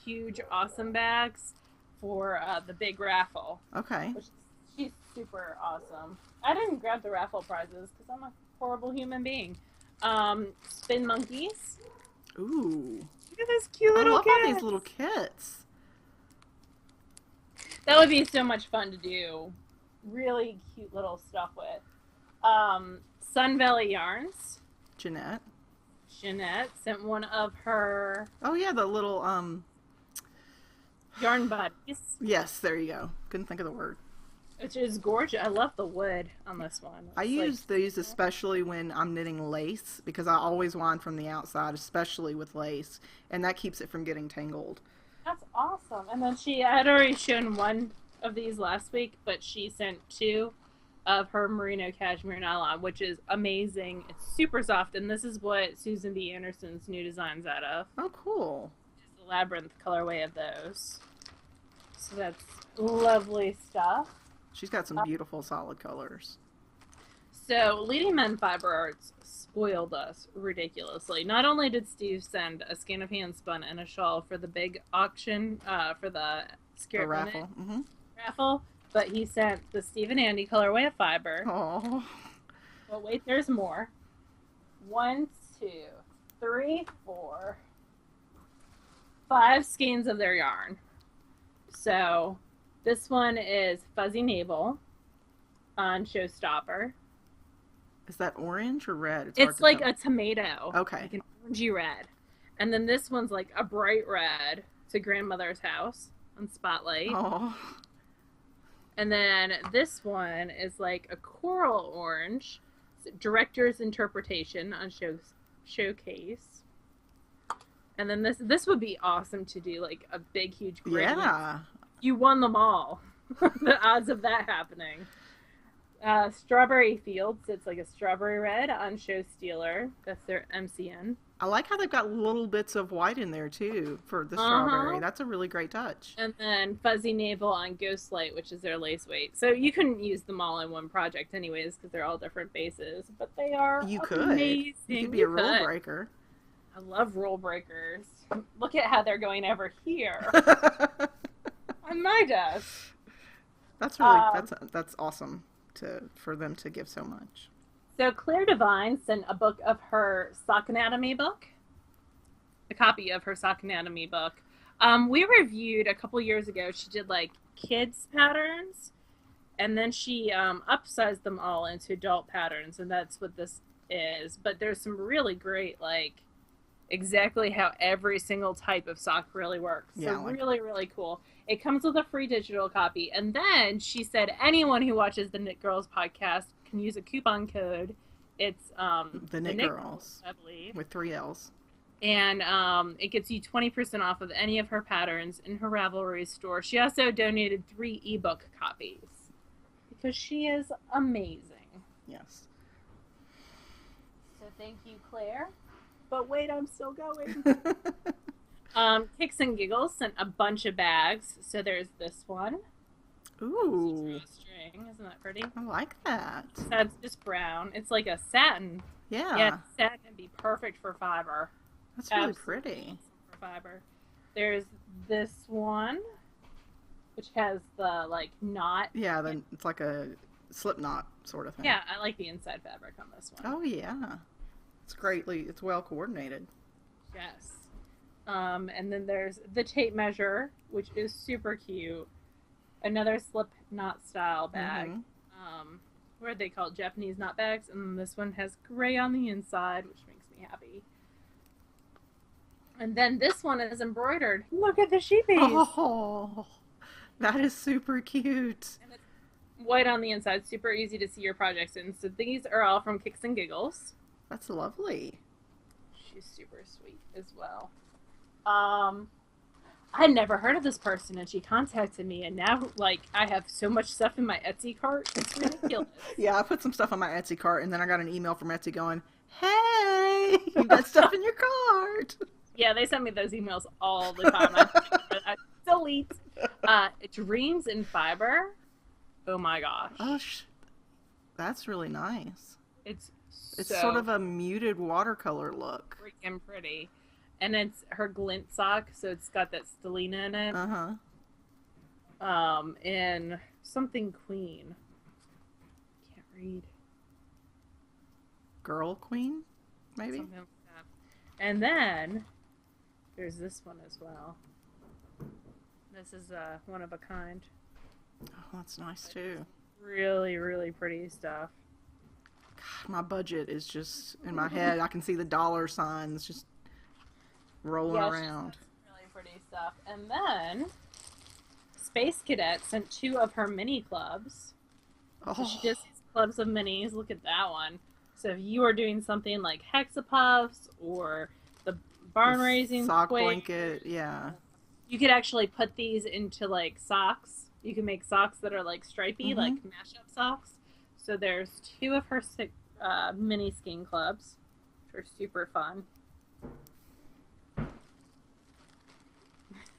S1: huge awesome bags for the big raffle.
S2: Okay.
S1: She's super awesome. I didn't grab the raffle prizes because I'm a horrible human being. Spin Monkeys.
S2: Ooh.
S1: Look at this cute little kit.
S2: I love all these little kits.
S1: That would be so much fun to do. Really cute little stuff with. Sun Valley Yarns.
S2: Jeanette
S1: sent one of her...
S2: Oh, yeah, the little,
S1: yarn buddies.
S2: Yes, there you go. Couldn't think of the word.
S1: Which is gorgeous. I love the wood on this one.
S2: I use these especially when I'm knitting lace because I always wind from the outside, especially with lace, and that keeps it from getting tangled.
S1: That's awesome. And then I had already shown one of these last week, but she sent 2 of her merino cashmere nylon, which is amazing. It's super soft, and this is what Susan B. Anderson's new design's out of.
S2: Oh, cool.
S1: It's the labyrinth colorway of those. So that's lovely stuff.
S2: She's got some beautiful solid colors.
S1: So Leading Men Fiber Arts spoiled us ridiculously. Not only did Steve send a skein of hand spun and a shawl for the big auction, for the Scared
S2: raffle,
S1: raffle, but he sent the Steve and Andy colorway of fiber.
S2: Oh.
S1: But wait, there's more. 1, 2, 3, 4, 5 skeins of their yarn. So this one is Fuzzy Navel on Showstopper.
S2: Is that orange or red?
S1: It's like a tomato.
S2: Okay.
S1: Like an orangey red. And then this one's like a bright red to Grandmother's House on Spotlight.
S2: Oh.
S1: And then this one is like a coral orange, Director's Interpretation on Showcase. And then this would be awesome to do, like a big, huge grid.
S2: Yeah.
S1: You won them all. The odds of that happening. Strawberry Fields, it's like a strawberry red on Show Stealer. That's their MCN.
S2: I like how they've got little bits of white in there too for the strawberry. That's a really great touch.
S1: And then Fuzzy Navel on Ghostlight, which is their lace weight. So you couldn't use them all in one project anyways because they're all different bases. But they are amazing.
S2: You could be a rule breaker.
S1: I love rule breakers. Look at how they're going over here. On my desk.
S2: That's really that's awesome for them to give so much.
S1: So Claire Devine sent a book of her sock anatomy book. a copy of her sock anatomy book. We reviewed a couple years ago. She did like kids patterns, and then she upsized them all into adult patterns, and that's what this is. But there's some really great like exactly how every single type of sock really works. So
S2: Yeah, like,
S1: really, really cool. It comes with a free digital copy. And then she said anyone who watches the Knit Girls podcast can use a coupon code. It's
S2: the Knit Girls,
S1: I believe,
S2: with 3 L's.
S1: And it gets you 20% off of any of her patterns in her Ravelry store. She also donated 3 ebook copies because she is amazing.
S2: Yes.
S1: So thank you, Claire. But wait, I'm still going. Kicks and Giggles sent a bunch of bags. So there's this one.
S2: Ooh.
S1: String. Isn't that pretty?
S2: I like that.
S1: That's just brown. It's like a satin.
S2: Yeah.
S1: Yeah, satin would be perfect for fiber.
S2: That's really pretty.
S1: For fiber. There's this one, which has the like knot.
S2: Yeah, then it's like a slip knot sort of thing.
S1: Yeah, I like the inside fabric on this one.
S2: Oh yeah. It's well coordinated.
S1: Yes. And then there's the tape measure, which is super cute. Another slip knot style bag.
S2: Mm-hmm.
S1: What are they called? Japanese knot bags. And this one has gray on the inside, which makes me happy. And then this one is embroidered. Look at the sheepies.
S2: Oh, that is super cute.
S1: And it's white on the inside. Super easy to see your projects in. So these are all from Kicks and Giggles.
S2: That's lovely.
S1: She's super sweet as well. I had never heard of this person, and she contacted me, and now, like, I have so much stuff in my Etsy cart. It's ridiculous.
S2: Yeah, I put some stuff on my Etsy cart, and then I got an email from Etsy going, "Hey, you got stuff in your cart."
S1: Yeah, they send me those emails all the time. I delete. Dreams in fiber. Oh my gosh.
S2: Oh, that's really nice.
S1: It's
S2: so sort of a muted watercolor look.
S1: Freaking pretty. And it's her glint sock, so it's got that stellina in it. In something queen. Can't read.
S2: Girl Queen, maybe?
S1: Something like that. And then there's this one as well. This is one of a kind.
S2: Oh, that's nice too.
S1: Really, really pretty stuff.
S2: God, my budget is just in my head. I can see the dollar signs just rolling around.
S1: Really pretty stuff. And then Space Cadet sent 2 of her mini clubs.
S2: Oh.
S1: So she does these clubs of minis. Look at that one. So if you are doing something like Hexapuffs or the barn raising
S2: sock
S1: square,
S2: blanket, yeah.
S1: You could actually put these into like socks. You can make socks that are like stripy, like mashup socks. So there's 2 of her mini skein clubs, which are super fun.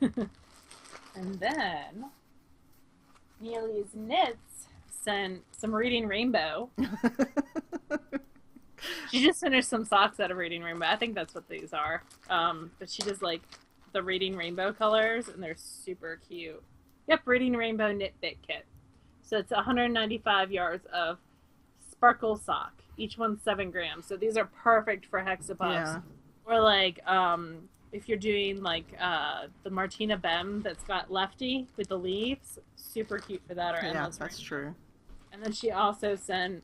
S1: And then Neely's Knits sent some Reading Rainbow. She just finished some socks out of Reading Rainbow. I think that's what these are. But she does like the Reading Rainbow colors, and they're super cute. Yep, Reading Rainbow Knit Bit Kit. So it's 195 yards of sparkle sock. Each one's 7 grams. So these are perfect for hexapuffs.
S2: Yeah.
S1: Or like if you're doing like the Martina Bem that's got lefty with the leaves, super cute for that. Or
S2: yeah,
S1: endless
S2: that's
S1: rainbow.
S2: true.
S1: And then she also sent.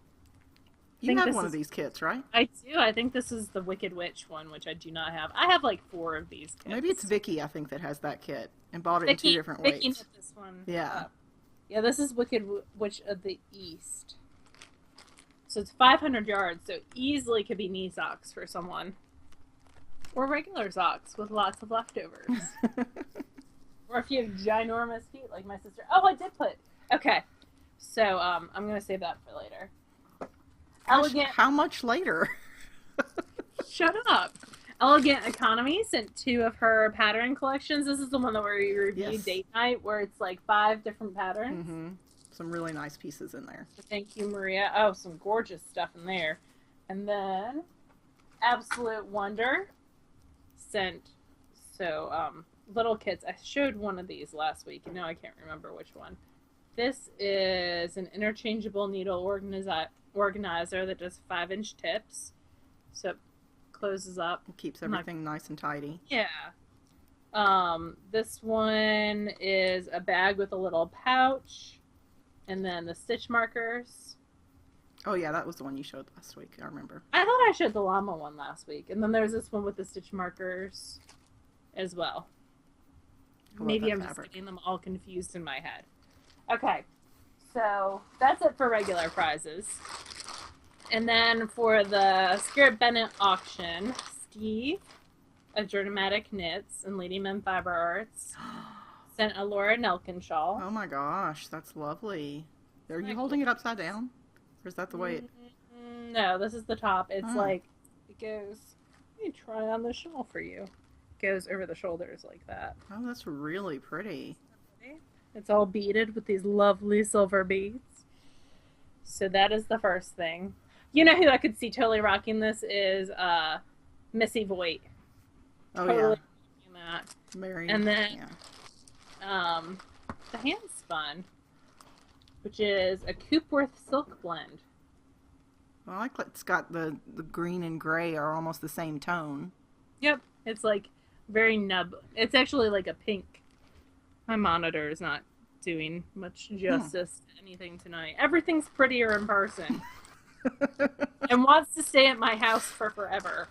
S2: You have one of these kits, right?
S1: I do. I think this is the Wicked Witch one, which I do not have. I have like 4 of these kits.
S2: Maybe it's Vicky, I think, that has that kit and bought it in 2 different weights.
S1: Vicky knit this one.
S2: Yeah.
S1: Yeah, this is Wicked Witch of the East. So it's 500 yards, so easily could be knee socks for someone. Or regular socks with lots of leftovers. Or if you have ginormous feet like my sister. Oh, I did put. Okay. So I'm going to save that for later. Elegant.
S2: How much later?
S1: Shut up. Elegant Economy sent 2 of her pattern collections. This is the one that we reviewed date night, where it's like 5 different patterns.
S2: Mm-hmm. Some really nice pieces in there.
S1: So thank you, Maria. Oh, some gorgeous stuff in there. And then Absolute Wonder sent little kits. I showed one of these last week, and now I can't remember which one. This is an interchangeable needle organizer that does 5-inch tips. So closes up.
S2: It keeps everything nice and tidy.
S1: Yeah. This one is a bag with a little pouch, and then the stitch markers.
S2: Oh yeah, that was the one you showed last week. I remember.
S1: I thought I showed the llama one last week, and then there's this one with the stitch markers as well. Maybe I'm just getting them all confused in my head. Okay, so that's it for regular prizes. And then for the Spirit Bennett auction, Steve of Dramatic Knits and Lady Men Fiber Arts sent a Laura Nelkin shawl.
S2: Oh my gosh, that's lovely. Are you holding it upside down? Or is that the way it...
S1: No, this is the top. It's like, it goes... Let me try on the shawl for you. It goes over the shoulders like that.
S2: Oh, that's really pretty.
S1: It's all beaded with these lovely silver beads. So that is the first thing. You know who I could see totally rocking this is Missy Voigt.
S2: Oh,
S1: totally
S2: yeah.
S1: That.
S2: Mary.
S1: And then the hand spun, which is a Coopworth silk blend.
S2: Well, I like it's got the green and gray are almost the same tone.
S1: Yep. It's like very nub. It's actually like a pink. My monitor is not doing much justice to anything tonight. Everything's prettier in person. And wants to stay at my house for forever.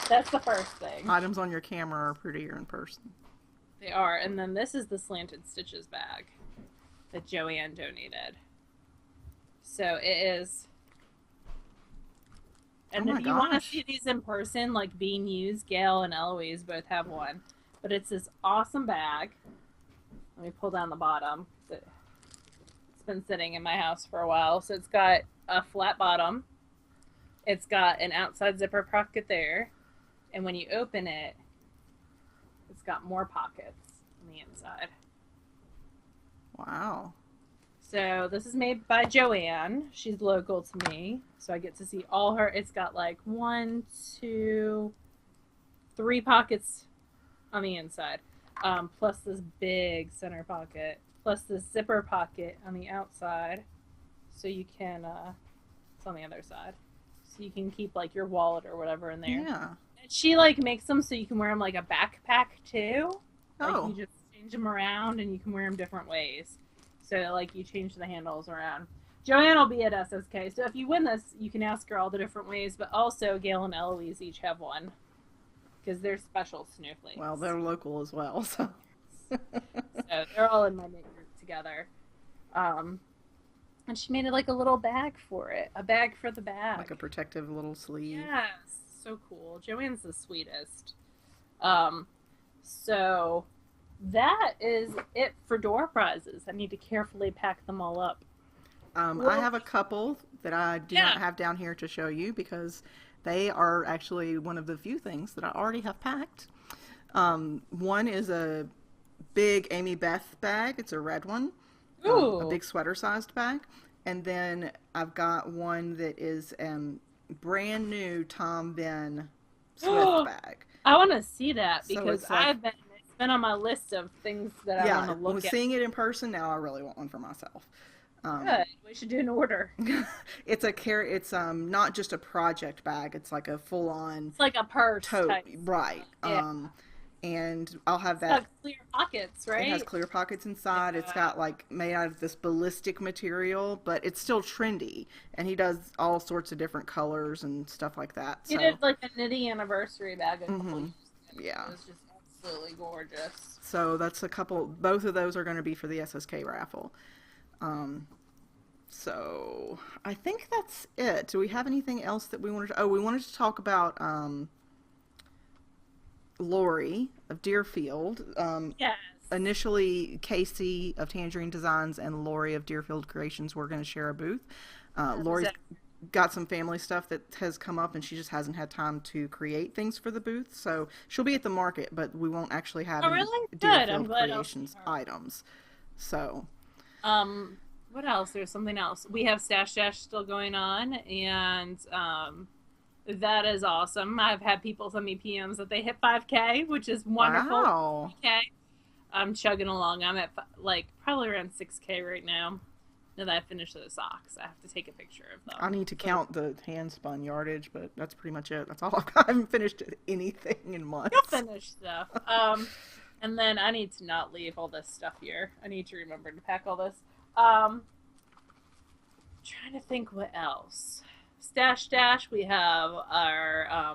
S1: That's the first thing.
S2: Items on your camera are prettier in person.
S1: They are. And then this is the Slanted Stitches bag that Joanne donated. So it is... And if you want to see these in person, like being used, Gail and Eloise both have one. But it's this awesome bag. Let me pull down the bottom. It's been sitting in my house for a while. So it's got a flat bottom. It's got an outside zipper pocket there. And when you open it, it's got more pockets on the inside.
S2: Wow.
S1: So this is made by Joanne. She's local to me. So I get to see all her. It's got like 1, 2, 3 pockets on the inside. Plus this big center pocket. Plus this zipper pocket on the outside. So you can, it's on the other side. So you can keep like your wallet or whatever in there.
S2: Yeah.
S1: And she like makes them so you can wear them like a backpack too.
S2: Oh.
S1: Like you just change them around and you can wear them different ways. So like you change the handles around. Joanne will be at SSK. So if you win this, you can ask her all the different ways. But also Gail and Eloise each have one. Because they're special snowflakes.
S2: Well, they're local as well. So,
S1: so they're all in my knit group together. And she made it like a little bag for it. A bag for the bag.
S2: like a protective little sleeve.
S1: Yes. So cool. Joanne's the sweetest. So that is it for door prizes. I need to carefully pack them all up.
S2: I have a couple that I do not have down here to show you because they are actually one of the few things that I already have packed. One is a big Amy Beth bag. It's a red one. A big sweater-sized bag. And then I've got one that is brand new Tom Ben Swift bag.
S1: I want to see that because
S2: so like,
S1: it's been on my list of things that I want to look at.
S2: Seeing it in person now, I really want one for myself.
S1: Good. We should do an order.
S2: It's not just a project bag. It's like a full on.
S1: It's like a purse
S2: tote,
S1: type.
S2: right? Yeah. And I'll have that.
S1: It's got clear pockets, right?
S2: It has clear pockets inside. It's got like made out of this ballistic material, but it's still trendy. And he does all sorts of different colors and stuff like that.
S1: He did like a Knitty anniversary bag.
S2: Yeah.
S1: It was just absolutely gorgeous.
S2: So that's a couple. Both of those are going to be for the SSK raffle. So I think that's it. Do we have anything else that we wanted to... Oh, we wanted to talk about Lori of Deerfield.
S1: Yes.
S2: Initially, Casey of Tangerine Designs and Lori of Deerfield Creations were going to share a booth. Lori's got some family stuff that has come up and she just hasn't had time to create things for the booth. So she'll be at the market, but we won't actually have any Deerfield Creations items. So...
S1: what else? There's something else. We have Stash Dash still going on, and that is awesome. I've had people send me PMs that they hit 5K, which is wonderful.
S2: Wow.
S1: 5K. I'm chugging along. I'm at like probably around 6K right now. Now that I finished those socks, I have to take a picture of
S2: I
S1: them.
S2: need to
S1: So
S2: count the hand spun yardage, but that's pretty much it. That's all I've got. I haven't finished anything in
S1: you'll
S2: months.
S1: finish stuff. And then I need to not leave all this stuff here. I need to remember to pack all this. Trying to think what else. Stash Dash, we have our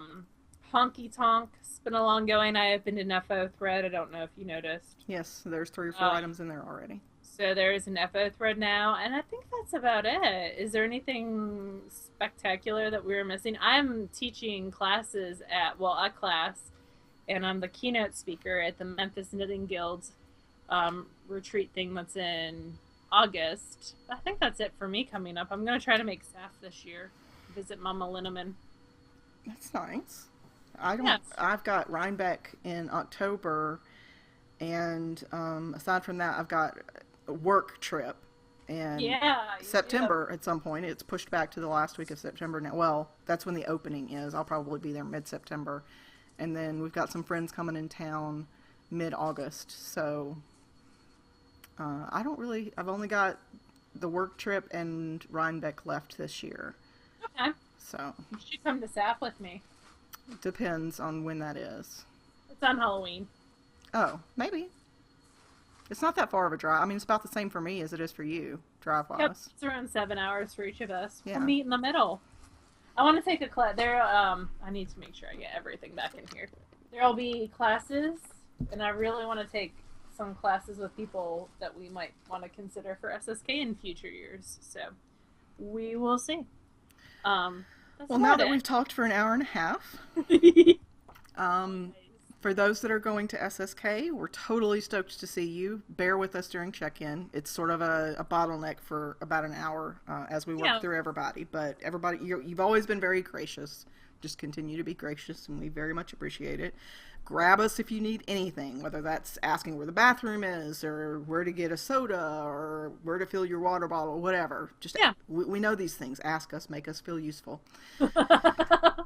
S1: Honky Tonk. It's been a long going. I opened an FO thread. I don't know if you noticed.
S2: Yes, there's 3 or 4
S1: Um,
S2: items in there already.
S1: so there's an FO thread now, and I think that's about it. Is there anything spectacular that we were missing? I'm teaching classes at, well, a class, and I'm the keynote speaker at the Memphis Knitting Guild's retreat thing that's in August. I think that's it for me coming up. I'm going to try to make staff this year. Visit Mama Linneman.
S2: That's nice. I don't.
S1: Yes.
S2: I've got Rhinebeck in October, and aside from that, I've got a work trip in
S1: Yeah, you
S2: September at some point. It's pushed back to the last week of September now. Well, that's when the opening is. I'll probably be there mid-September, and then we've got some friends coming in town mid-August. So I don't really. I've only got the work trip and Rhinebeck left this year.
S1: do. Okay.
S2: So
S1: You should come to staff with me.
S2: depends on when that is.
S1: It's on Halloween.
S2: Oh, maybe. It's not that far of a drive. I mean, it's about the same for me as it is for you, drive-wise.
S1: Yep, it's around 7 hours for each of us.
S2: Yeah.
S1: We'll meet in the middle. I want to take a class. I need to make sure I get everything back in here. There'll be classes, and I really want to take some classes with people that we might want to consider for SSK in future years. So we will see. That's
S2: Well, now
S1: about
S2: that
S1: it.
S2: we've talked for an hour and a half, for those that are going to SSK, we're totally stoked to see you. Bear with us during check-in. It's sort of a bottleneck for about an hour as we work
S1: Yeah.
S2: through everybody. But everybody, you've always been very gracious. Just continue to be gracious, and we very much appreciate it. Grab us if you need anything, whether that's asking where the bathroom is, or where to get a soda, or where to fill your water bottle, whatever. Just
S1: Yeah.
S2: we know these things. Ask us, make us feel useful.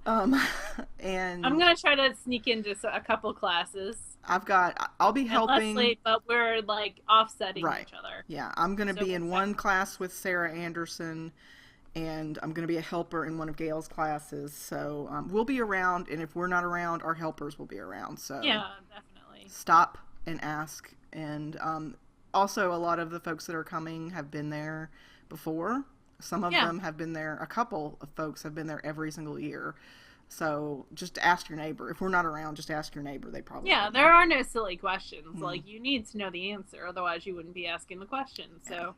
S2: And
S1: I'm gonna try to sneak into a couple classes.
S2: I'll be
S1: And
S2: helping.
S1: Leslie, but we're like offsetting
S2: Right.
S1: each other.
S2: Yeah, I'm going to
S1: So
S2: be in
S1: we'll
S2: one class with Sarah Anderson, and I'm going to be a helper in one of Gail's classes. So we'll be around, and if we're not around, our helpers will be around. So
S1: Yeah, definitely.
S2: stop and ask. And also, a lot of the folks that are coming have been there before. Some of
S1: Yeah.
S2: them have been there. A couple of folks have been there every single year. So just ask your neighbor. If we're not around, just ask your neighbor. They probably
S1: Yeah,
S2: will.
S1: there are no silly questions.
S2: Mm.
S1: Like, you need to know the answer, otherwise you wouldn't be asking the question. So,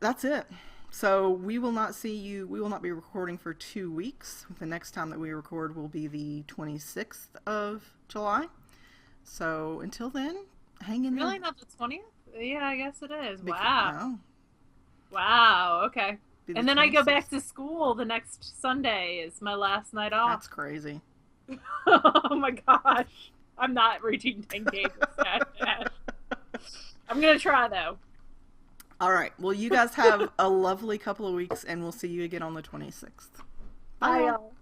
S2: That's it. So we will not see you. We will not be recording for 2 weeks. The next time that we record will be the 26th of July. So until then, hang in
S1: really,
S2: there.
S1: not the 20th? Yeah, I guess it is.
S2: Bec-
S1: Wow.
S2: no,
S1: Wow, okay.
S2: be the
S1: And then I go back
S2: 26th.
S1: to school the next Sunday is my last night off.
S2: That's crazy.
S1: Oh my gosh. I'm not reaching 10K with Stash Dash. I'm going to try, though.
S2: All right. Well, you guys have a lovely couple of weeks, and we'll see you again on the 26th.
S1: Bye,
S2: Bye.
S1: y'all.